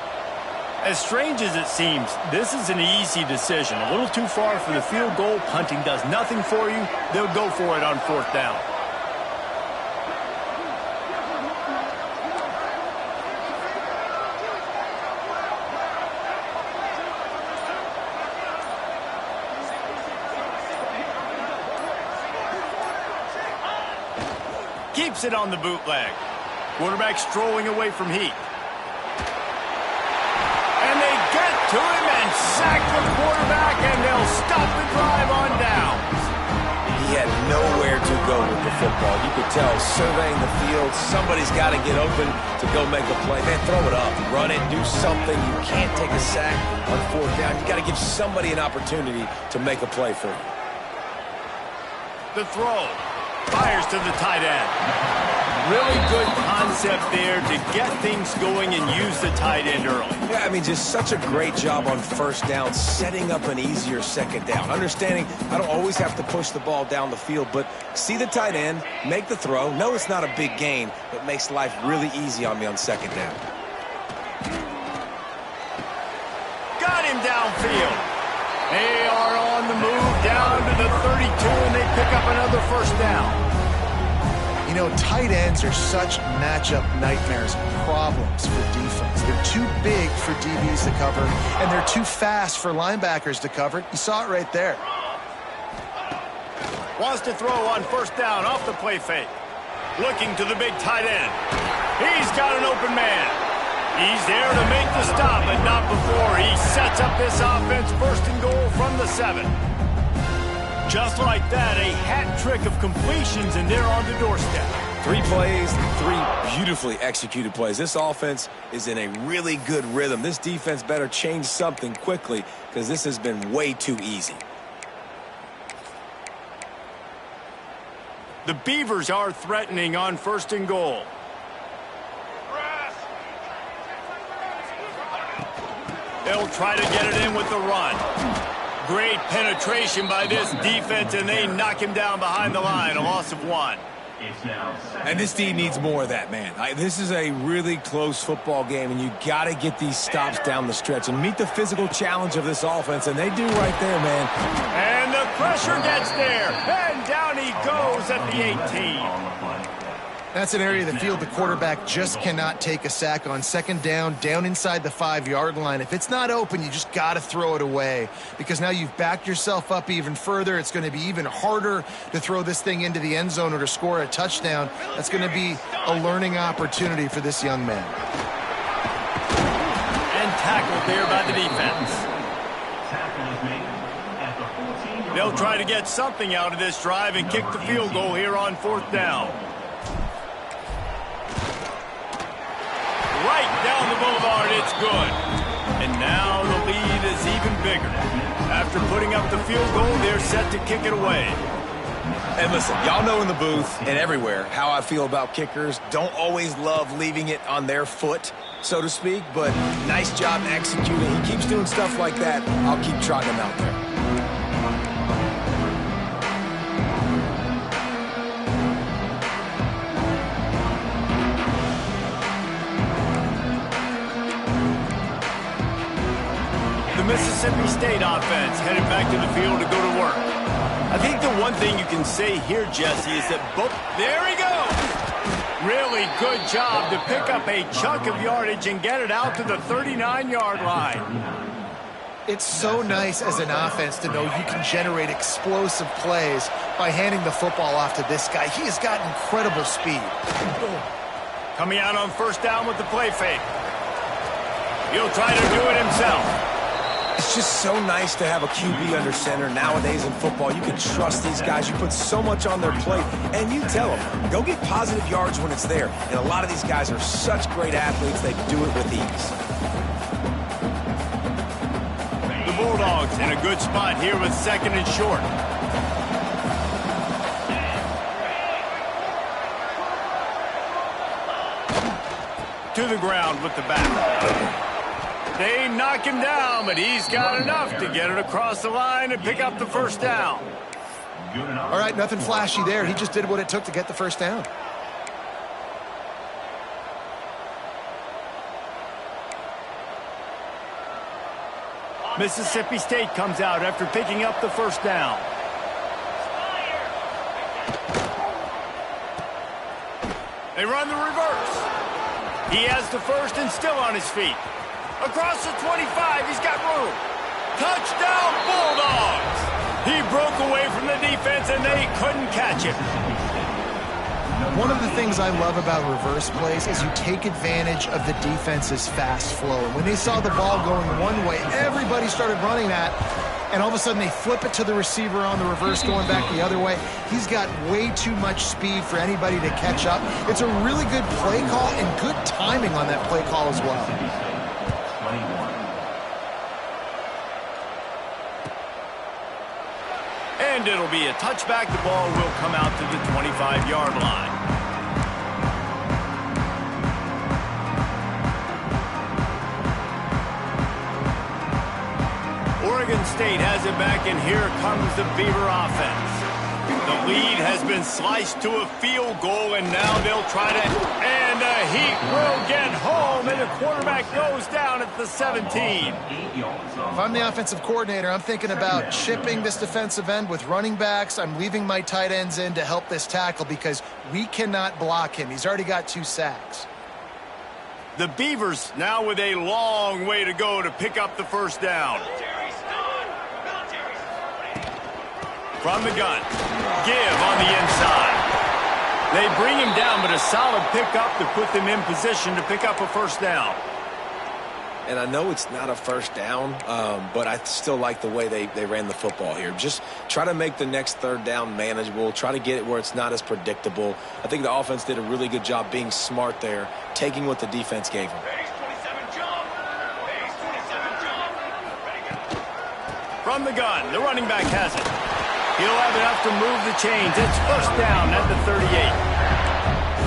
As strange as it seems, this is an easy decision. A little too far for the field goal. Punting does nothing for you. They'll go for it on 4th down. Keeps it on the bootleg. Quarterback strolling away from heat. And they get to him and sack the quarterback, and they'll stop the drive on downs. He had nowhere to go with the football. You could tell, surveying the field, somebody's got to get open to go make a play. Man, throw it up, run it, do something. You can't take a sack on 4th down. You got to give somebody an opportunity to make a play for you. The throw. Fires to the tight end. Really good concept there to get things going and use the tight end early. Yeah, I mean, just such a great job on 1st down, setting up an easier 2nd down. Understanding I don't always have to push the ball down the field, but see the tight end, make the throw. No, it's not a big gain, but makes life really easy on me on 2nd down. Got him downfield. They are on the move down to the 32, and they pick up another 1st down. You know, tight ends are such matchup nightmares and problems for defense. They're too big for DBs to cover, and they're too fast for linebackers to cover. You saw it right there. Wants to throw on 1st down off the play fake. Looking to the big tight end. He's got an open man. He's there to make the stop, but not before he sets up this offense. 1st and goal from the 7. Just like that, a hat trick of completions, and they're on the doorstep. 3 plays, 3 beautifully executed plays. This offense is in a really good rhythm. This defense better change something quickly because this has been way too easy. The Beavers are threatening on 1st and goal. They'll try to get it in with the run. Great penetration by this defense, and they knock him down behind the line. A loss of 1. And this D needs more of that, man. This is a really close football game, and you got to get these stops down the stretch and meet the physical challenge of this offense, and they do right there, man. And the pressure gets there, and down he goes at the 18. That's an area of the field the quarterback just cannot take a sack on. 2nd down inside the 5-yard line. If it's not open, you just got to throw it away because now you've backed yourself up even further. It's going to be even harder to throw this thing into the end zone or to score a touchdown. That's going to be a learning opportunity for this young man. And tackled there by the defense. They'll try to get something out of this drive and kick the field goal here on 4th down. Right down the boulevard, it's good. And now the lead is even bigger. After putting up the field goal, they're set to kick it away. And listen, y'all know in the booth and everywhere how I feel about kickers. Don't always love leaving it on their foot, so to speak, but nice job executing. He keeps doing stuff like that. I'll keep trotting him out there. Mississippi State offense headed back to the field to go to work. I think the one thing you can say here, Jesse, is that both... There he goes! Really good job to pick up a chunk of yardage and get it out to the 39-yard line. It's so nice as an offense to know you can generate explosive plays by handing the football off to this guy. He has got incredible speed. Coming out on 1st down with the play fake. He'll try to do it himself. It's just so nice to have a QB under center. Nowadays in football, you can trust these guys. You put so much on their plate, and you tell them, go get positive yards when it's there. And a lot of these guys are such great athletes, they do it with ease. The Bulldogs in a good spot here with second and short. To the ground with the back. They knock him down, but he's got enough to get it across the line and pick up the first down. All right, nothing flashy there. He just did what it took to get the first down. Mississippi State comes out after picking up the first down. They run the reverse. He has the first and still on his feet. Across the 25, he's got room. Touchdown, Bulldogs! He broke away from the defense, and they couldn't catch him. One of the things I love about reverse plays is you take advantage of the defense's fast flow. And when they saw the ball going one way, everybody started running that, and all of a sudden they flip it to the receiver on the reverse going back the other way. He's got way too much speed for anybody to catch up. It's a really good play call and good timing on that play call as well. And it'll be a touchback. The ball will come out to the 25-yard line. Oregon State has it back, and here comes the Beaver offense. The lead has been sliced to a field goal, and now they'll try to, and he will get home, and the quarterback goes down at the 17. If I'm the offensive coordinator, I'm thinking about chipping this defensive end with running backs. I'm leaving my tight ends in to help this tackle because we cannot block him. He's already got 2 sacks. The Beavers now with a long way to go to pick up the first down. From the gun, give on the inside. They bring him down, but a solid pickup to put them in position to pick up a first down. And I know it's not a first down, but I still like the way they ran the football here. Just try to make the next third down manageable. Try to get it where it's not as predictable. I think the offense did a really good job being smart there, taking what the defense gave them. From the gun, the running back has it. He'll have enough to move the chains. It's first down at the 38.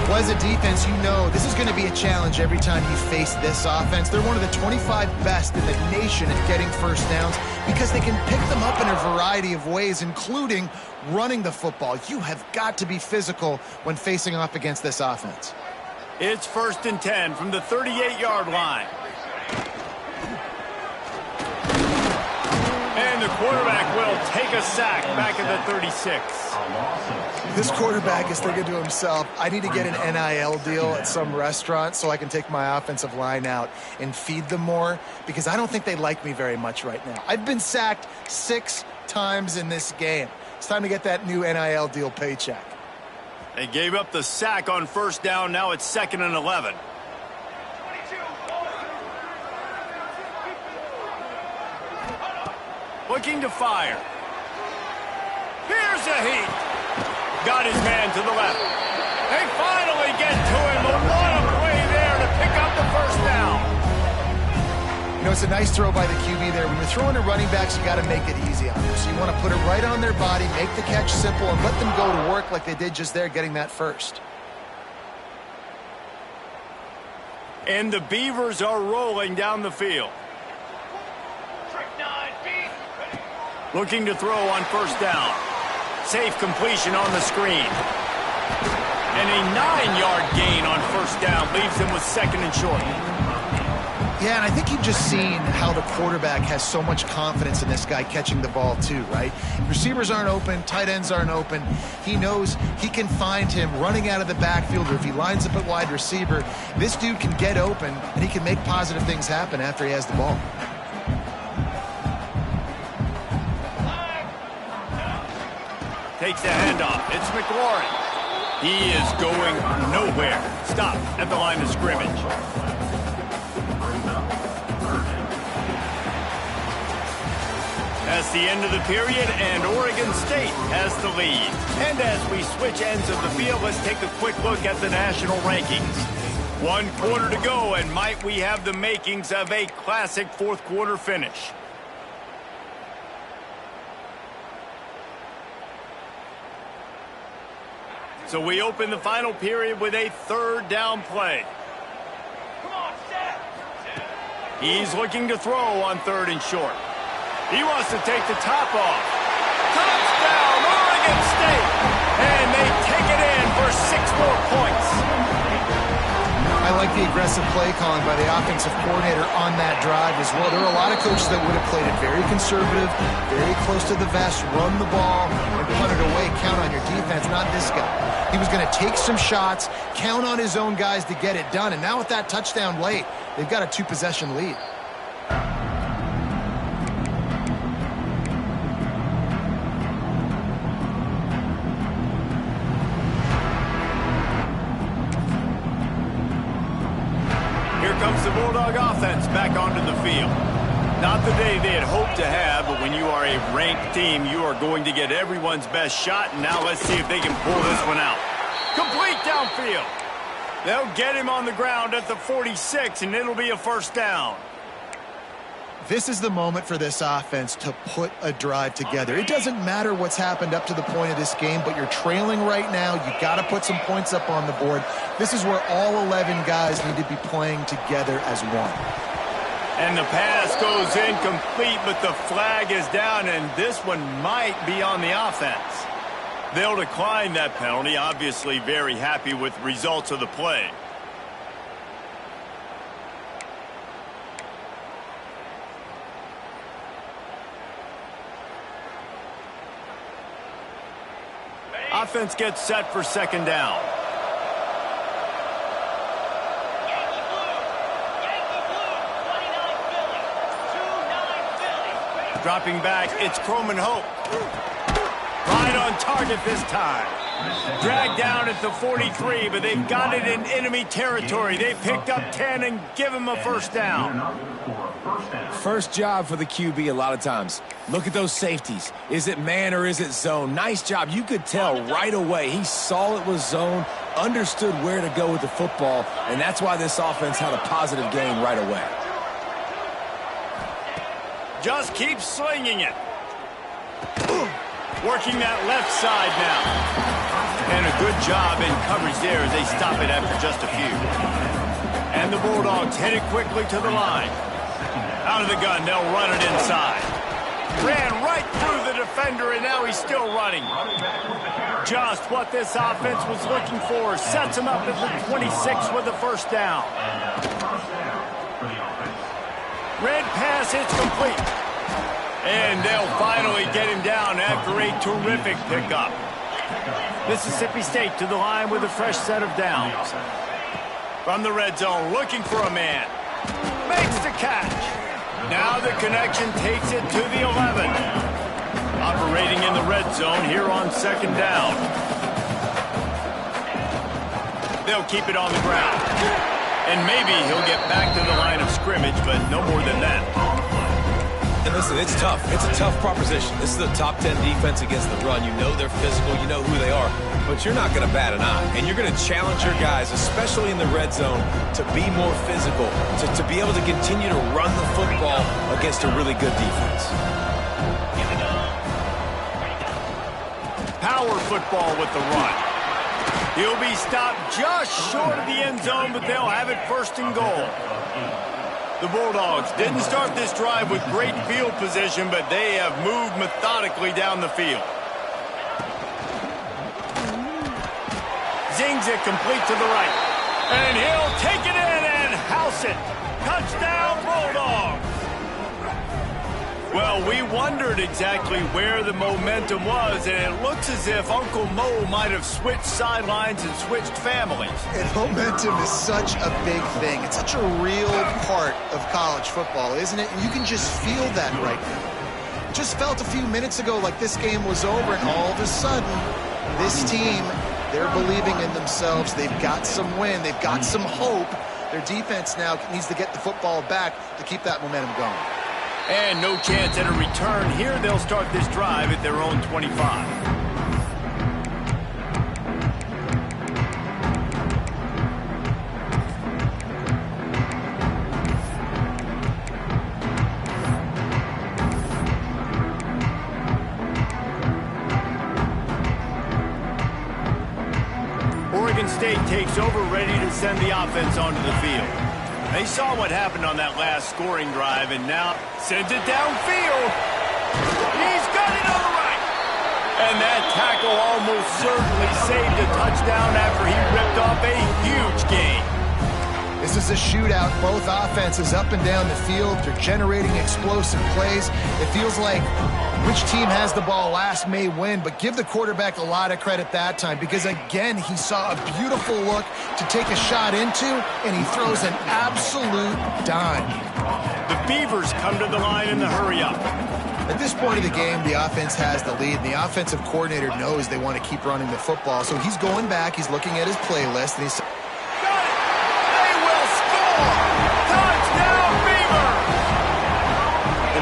Well, as a defense, you know this is going to be a challenge every time you face this offense. They're one of the 25 best in the nation at getting first downs because they can pick them up in a variety of ways, including running the football. You have got to be physical when facing off against this offense. It's first and 10 from the 38-yard line. And the quarterback will take a sack back at the 36. This quarterback is thinking to himself, I need to get an NIL deal at some restaurant so I can take my offensive line out and feed them more because I don't think they like me very much right now. I've been sacked 6 times in this game. It's time to get that new NIL deal paycheck. They gave up the sack on first down. Now it's 2nd and 11. Looking to fire. Here's a heat. Got his man to the left. They finally get to him, but what a play there to pick up the first down. You know, it's a nice throw by the QB there. When you're throwing to running backs, you got to make it easy on them. So you want to put it right on their body, make the catch simple, and let them go to work like they did just there, getting that first. And the Beavers are rolling down the field. Looking to throw on first down. Safe completion on the screen. And a 9-yard gain on first down leaves them with 2nd and short. Yeah, and I think you've just seen how the quarterback has so much confidence in this guy catching the ball too, right? Receivers aren't open, tight ends aren't open. He knows he can find him running out of the backfield, or if he lines up at wide receiver, this dude can get open and he can make positive things happen after he has the ball. Takes the handoff. It's McLaurin. He is going nowhere. Stop at the line of scrimmage. That's the end of the period, and Oregon State has the lead. And as we switch ends of the field, let's take a quick look at the national rankings. 1 quarter to go, and might we have the makings of a classic fourth quarter finish. So we open the final period with a third down play. He's looking to throw on 3rd and short. He wants to take the top off. Touchdown, Oregon State! And they take it in for 6 more points. I like the aggressive play calling by the offensive coordinator on that drive as well. There are a lot of coaches that would have played it very conservative, very close to the vest, run the ball, and punt it away. Count on your defense, not this guy. He was going to take some shots, count on his own guys to get it done. And now with that touchdown late, they've got a 2-possession lead. Comes the Bulldog offense back onto the field. Not the day they had hoped to have, but when you are a ranked team, you are going to get everyone's best shot. And now let's see if they can pull this one out. Complete downfield. They'll get him on the ground at the 46, and it'll be a first down. This is the moment for this offense to put a drive together. It doesn't matter what's happened up to the point of this game, but you're trailing right now. You got to put some points up on the board. This is where all 11 guys need to be playing together as one. And the pass goes incomplete, but the flag is down, and this one might be on the offense. They'll decline that penalty, obviously very happy with the results of the play. Offense gets set for 2nd down. Dropping back, it's Croman Hope. Right on target this time. Dragged down at the 43, but they've got it in enemy territory. They picked up 10 and give him a first down. First job for the QB a lot of times. Look at those safeties. Is it man or is it zone? Nice job. You could tell right away. He saw it was zone, understood where to go with the football, and that's why this offense had a positive gain right away. Just keep slinging it. Working that left side now. And a good job in coverage there as they stop it after just a few. And the Bulldogs headed quickly to the line. Out of the gun, they'll run it inside. Ran right through the defender, and now he's still running. Just what this offense was looking for. Sets him up at the 26 with the first down. Red pass, it's complete. And they'll finally get him down after a terrific pickup. Mississippi State to the line with a fresh set of downs. From the red zone, looking for a man. Makes the catch. Now the connection takes it to the 11. Operating in the red zone here on 2nd down. They'll keep it on the ground. And maybe he'll get back to the line of scrimmage, but no more than that. And listen, it's tough. It's a tough proposition. This is a top 10 defense against the run. You know they're physical. You know who they are. But you're not going to bat an eye. And you're going to challenge your guys, especially in the red zone, to be more physical, to be able to continue to run the football against a really good defense. Power football with the run. He'll be stopped just short of the end zone, but they'll have it 1st and goal. The Bulldogs didn't start this drive with great field position, but they have moved methodically down the field. Zings it complete to the right. And he'll take it in and house it. Touchdown, Bulldogs. Well, we wondered exactly where the momentum was, and it looks as if Uncle Mo might have switched sidelines and switched families. And momentum is such a big thing. It's such a real part of college football, isn't it? And you can just feel that right now. Just felt a few minutes ago like this game was over, and all of a sudden, this team, they're believing in themselves. They've got some win. They've got some hope. Their defense now needs to get the football back to keep that momentum going. And no chance at a return here. They'll start this drive at their own 25. Oregon State takes over, ready to send the offense onto the field. They saw what happened on that last scoring drive, and now sends it downfield. He's got it on the right. And that tackle almost certainly saved a touchdown after he ripped off a huge gain. This is a shootout. Both offenses up and down the field. They're generating explosive plays. It feels like which team has the ball last may win, but give the quarterback a lot of credit that time because, again, he saw a beautiful look to take a shot into, and he throws an absolute dime. The Beavers come to the line in the hurry-up. At this point of the game, the offense has the lead, and the offensive coordinator knows they want to keep running the football, so he's going back, he's looking at his playlist, and he's...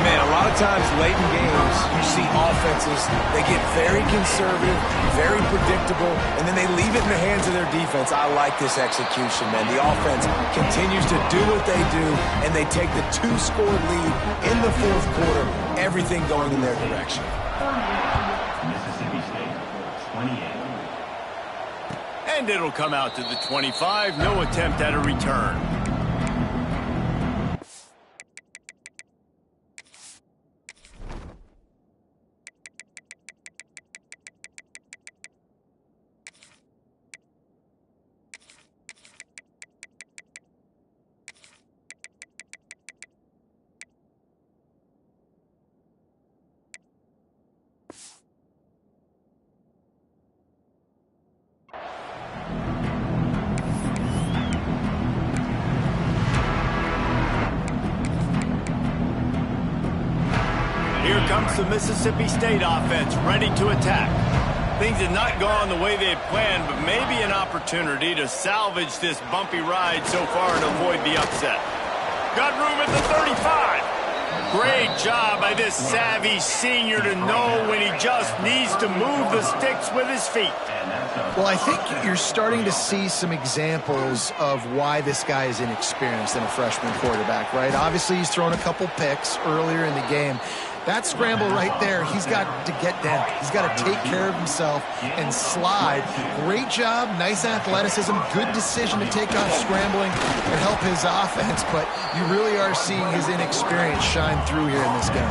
Man, a lot of times late in games, you see offenses, they get very conservative, very predictable, and then they leave it in the hands of their defense. I like this execution, man. The offense continues to do what they do, and they take the 2-score lead in the fourth quarter, everything going in their direction. Mississippi State, 28. And it'll come out to the 25. No attempt at a return. Here comes the Mississippi State offense, ready to attack. Things have not gone the way they had planned, but maybe an opportunity to salvage this bumpy ride so far and avoid the upset. Got room at the 35. Great job by this savvy senior to know when he just needs to move the sticks with his feet. Well, I think you're starting to see some examples of why this guy is inexperienced in a freshman quarterback, right? Obviously, he's thrown a couple picks earlier in the game. That scramble right there, he's got to get down. He's got to take care of himself and slide. Great job, nice athleticism, good decision to take off scrambling and help his offense, but you really are seeing his inexperience shine through here in this game.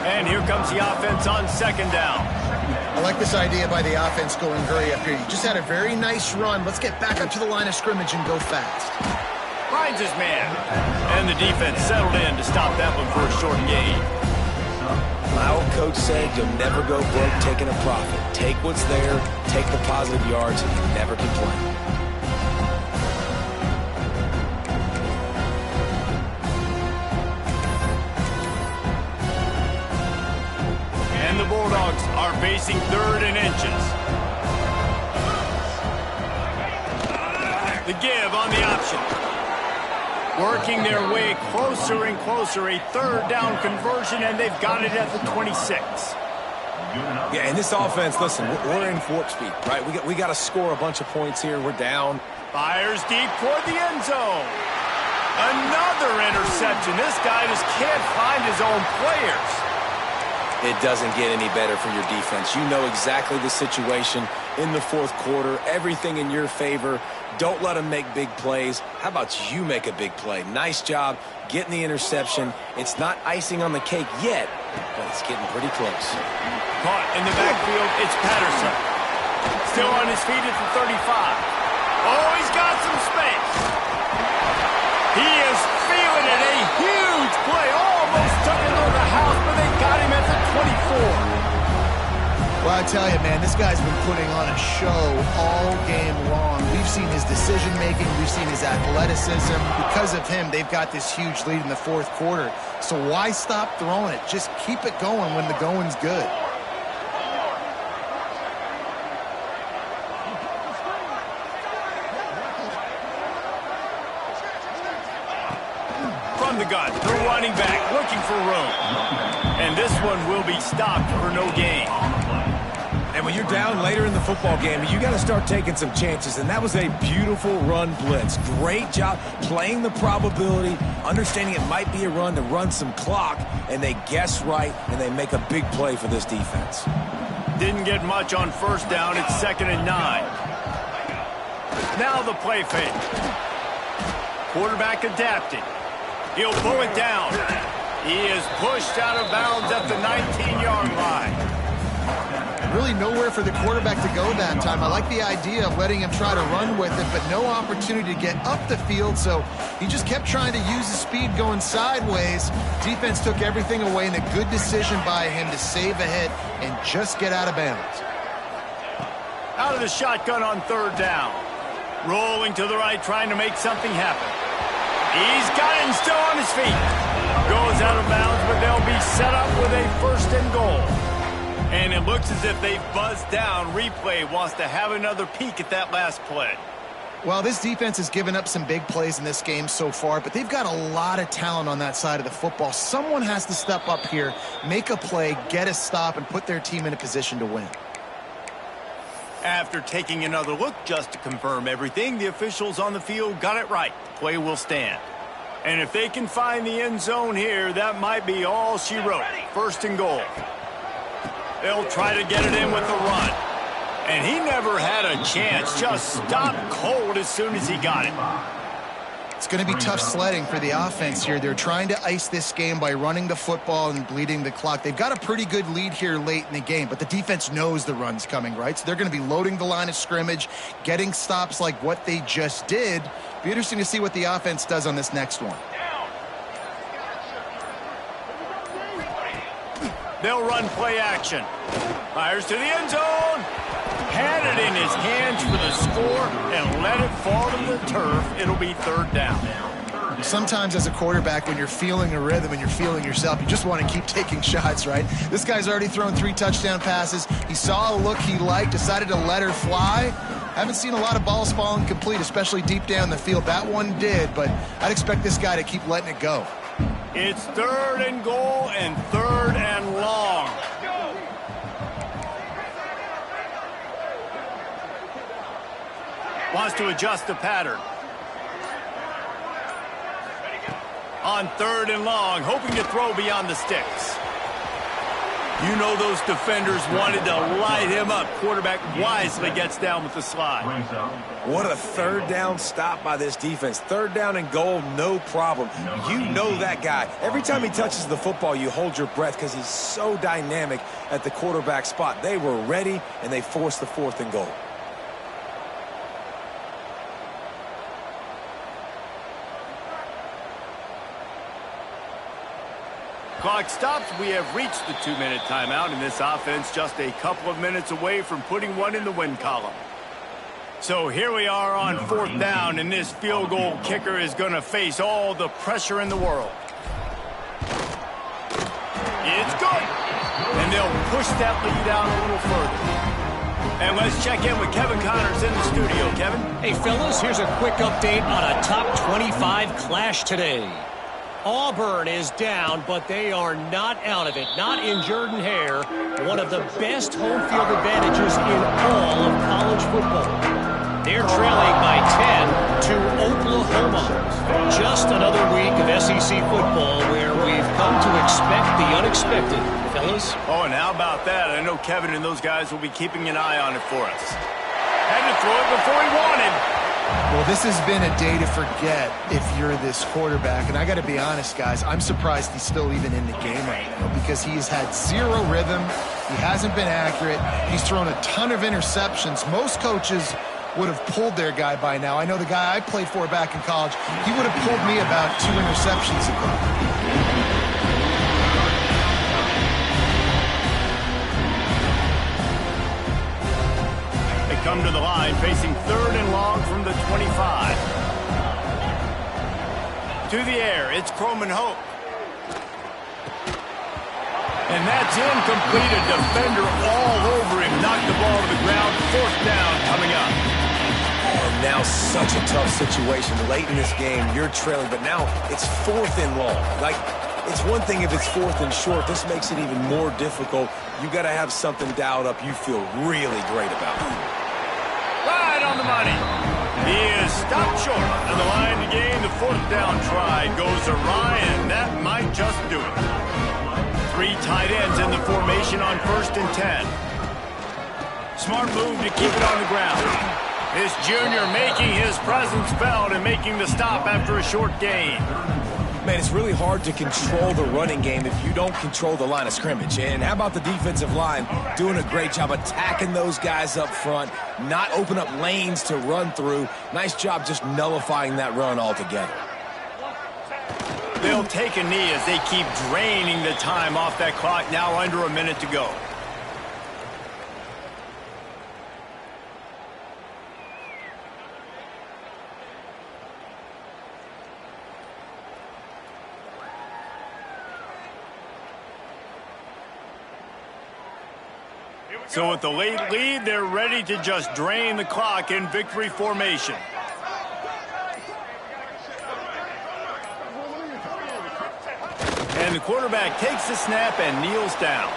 And here comes the offense on second down. I like this idea by the offense going hurry up here. You just had a very nice run. Let's get back up to the line of scrimmage and go fast. Finds his man. And the defense settled in to stop that one for a short gain. My old coach said you'll never go broke taking a profit. Take what's there, take the positive yards, and you never complain. And the Bulldogs are facing 3rd and inches. The give on the option. Working their way closer and closer, a 3rd down conversion, and they've got it at the 26. Yeah, and this offense, listen, we're in Fort Speed, right? We got to score a bunch of points here. We're down. Fires deep toward the end zone. Another interception. This guy just can't find his own players. It doesn't get any better for your defense. You know exactly the situation in the fourth quarter. Everything in your favor. Don't let them make big plays. How about you make a big play? Nice job getting the interception. It's not icing on the cake yet, but it's getting pretty close. Caught in the backfield, it's Patterson. Still on his feet at the 35. Oh, he's got some space. He is feeling it. A huge play. Almost took it over the house, but they got him at the 24. Well, I tell you, man, this guy's been putting on a show all game long. We've seen his decision-making. We've seen his athleticism. Because of him, they've got this huge lead in the fourth quarter. So why stop throwing it? Just keep it going when the going's good. From from the gun. The running back looking for room. And this one will be stopped for no gain. And when you're down later in the football game, you got to start taking some chances. And that was a beautiful run blitz. Great job playing the probability, understanding it might be a run to run some clock. And they guess right, and they make a big play for this defense. Didn't get much on first down. It's 2nd and 9. Now the play fake. Quarterback adapting. He'll pull it down. He is pushed out of bounds at the 19-yard line. Really nowhere for the quarterback to go that time. I like the idea of letting him try to run with it, but no opportunity to get up the field, so he just kept trying to use his speed going sideways. Defense took everything away, and a good decision by him to save a hit and just get out of bounds. Out of the shotgun on 3rd down. Rolling to the right, trying to make something happen. He's got it and still on his feet. Goes out of bounds, but they'll be set up with a 1st and goal. And it looks as if they've buzzed down. Replay wants to have another peek at that last play. Well, this defense has given up some big plays in this game so far, but they've got a lot of talent on that side of the football. Someone has to step up here, make a play, get a stop, and put their team in a position to win. After taking another look just to confirm everything, the officials on the field got it right. The play will stand. And if they can find the end zone here, that might be all she wrote. 1st and goal. They'll try to get it in with the run. And he never had a chance. Just stopped cold as soon as he got it. It's going to be tough sledding for the offense here. They're trying to ice this game by running the football and bleeding the clock. They've got a pretty good lead here late in the game, but the defense knows the run's coming, right? So they're going to be loading the line of scrimmage, getting stops like what they just did. Be interesting to see what the offense does on this next one. They'll run play action. Fires to the end zone. Had it in his hands for the score and let it fall to the turf. It'll be 3rd down. Sometimes as a quarterback, when you're feeling a rhythm and you're feeling yourself, you just want to keep taking shots, right? This guy's already thrown 3 touchdown passes. He saw a look he liked, decided to let her fly. Haven't seen a lot of balls falling complete, especially deep down the field. That one did, but I'd expect this guy to keep letting it go. It's 3rd and goal and 3rd and long. Wants to adjust the pattern. On 3rd and long, hoping to throw beyond the sticks. You know those defenders wanted to light him up. Quarterback wisely gets down with the slide. What a 3rd down stop by this defense. 3rd down and goal, no problem. You know that guy. Every time he touches the football, you hold your breath because he's so dynamic at the quarterback spot. They were ready, and they forced the 4th and goal. Clock stops. We have reached the 2-minute timeout, and this offense just a couple of minutes away from putting one in the win column. So here we are on 4th down, and this field goal kicker is going to face all the pressure in the world. It's good. And they'll push that lead out a little further. And let's check in with Kevin Connors in the studio. Kevin? Hey, fellas, here's a quick update on a top 25 clash today. Auburn is down, but they are not out of it. Not in Jordan-Hare, one of the best home field advantages in all of college football. They're trailing by 10 to Oklahoma. Just another week of SEC football where we've come to expect the unexpected, fellas. Oh, and how about that? I know Kevin and those guys will be keeping an eye on it for us. Had to throw it before he wanted. Well, this has been a day to forget if you're this quarterback. And I got to be honest, guys, I'm surprised he's still even in the game right now because he's had zero rhythm. He hasn't been accurate. He's thrown a ton of interceptions. Most coaches would have pulled their guy by now. I know the guy I played for back in college, he would have pulled me about 2 interceptions ago. Come to the line, facing 3rd and long from the 25. To the air, it's Croman Hope. And that's incomplete. A defender all over him. Knocked the ball to the ground. 4th down coming up. And Now such a tough situation. Late in this game, you're trailing, but now it's 4th and long. Like, it's one thing if it's 4th and short. This makes it even more difficult. You got to have something dialed up you feel really great about. Right on the money. He is stopped short on the line to gain. The 4th down try goes awry, and that might just do it. 3 tight ends in the formation on 1st and 10. Smart move to keep it on the ground. This junior making his presence felt and making the stop after a short gain. Man, it's really hard to control the running game if you don't control the line of scrimmage. And how about the defensive line doing a great job attacking those guys up front, not open up lanes to run through. Nice job just nullifying that run altogether. They'll take a knee as they keep draining the time off that clock, now under a minute to go. So with the late lead, they're ready to just drain the clock in victory formation. And the quarterback takes the snap and kneels down.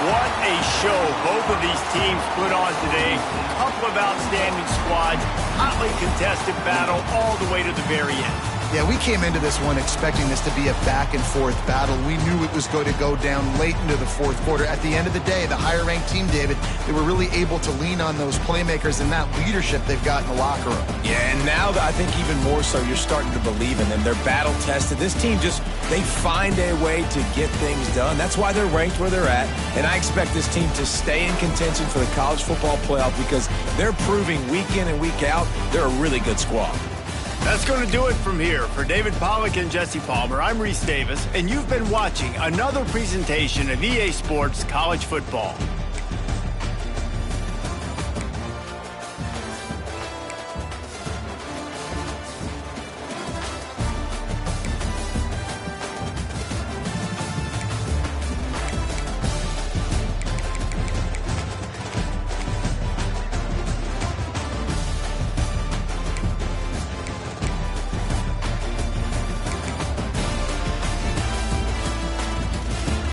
What a show both of these teams put on today. Couple of outstanding squads, hotly contested battle all the way to the very end. Yeah, we came into this one expecting this to be a back-and-forth battle. We knew it was going to go down late into the 4th quarter. At the end of the day, the higher-ranked team, David, they were really able to lean on those playmakers and that leadership they've got in the locker room. Yeah, and now I think even more so, you're starting to believe in them. They're battle-tested. This team they find a way to get things done. That's why they're ranked where they're at. And I expect this team to stay in contention for the college football playoff because they're proving week in and week out they're a really good squad. That's going to do it from here. For David Pollack and Jesse Palmer, I'm Reese Davis, and you've been watching another presentation of EA Sports College Football.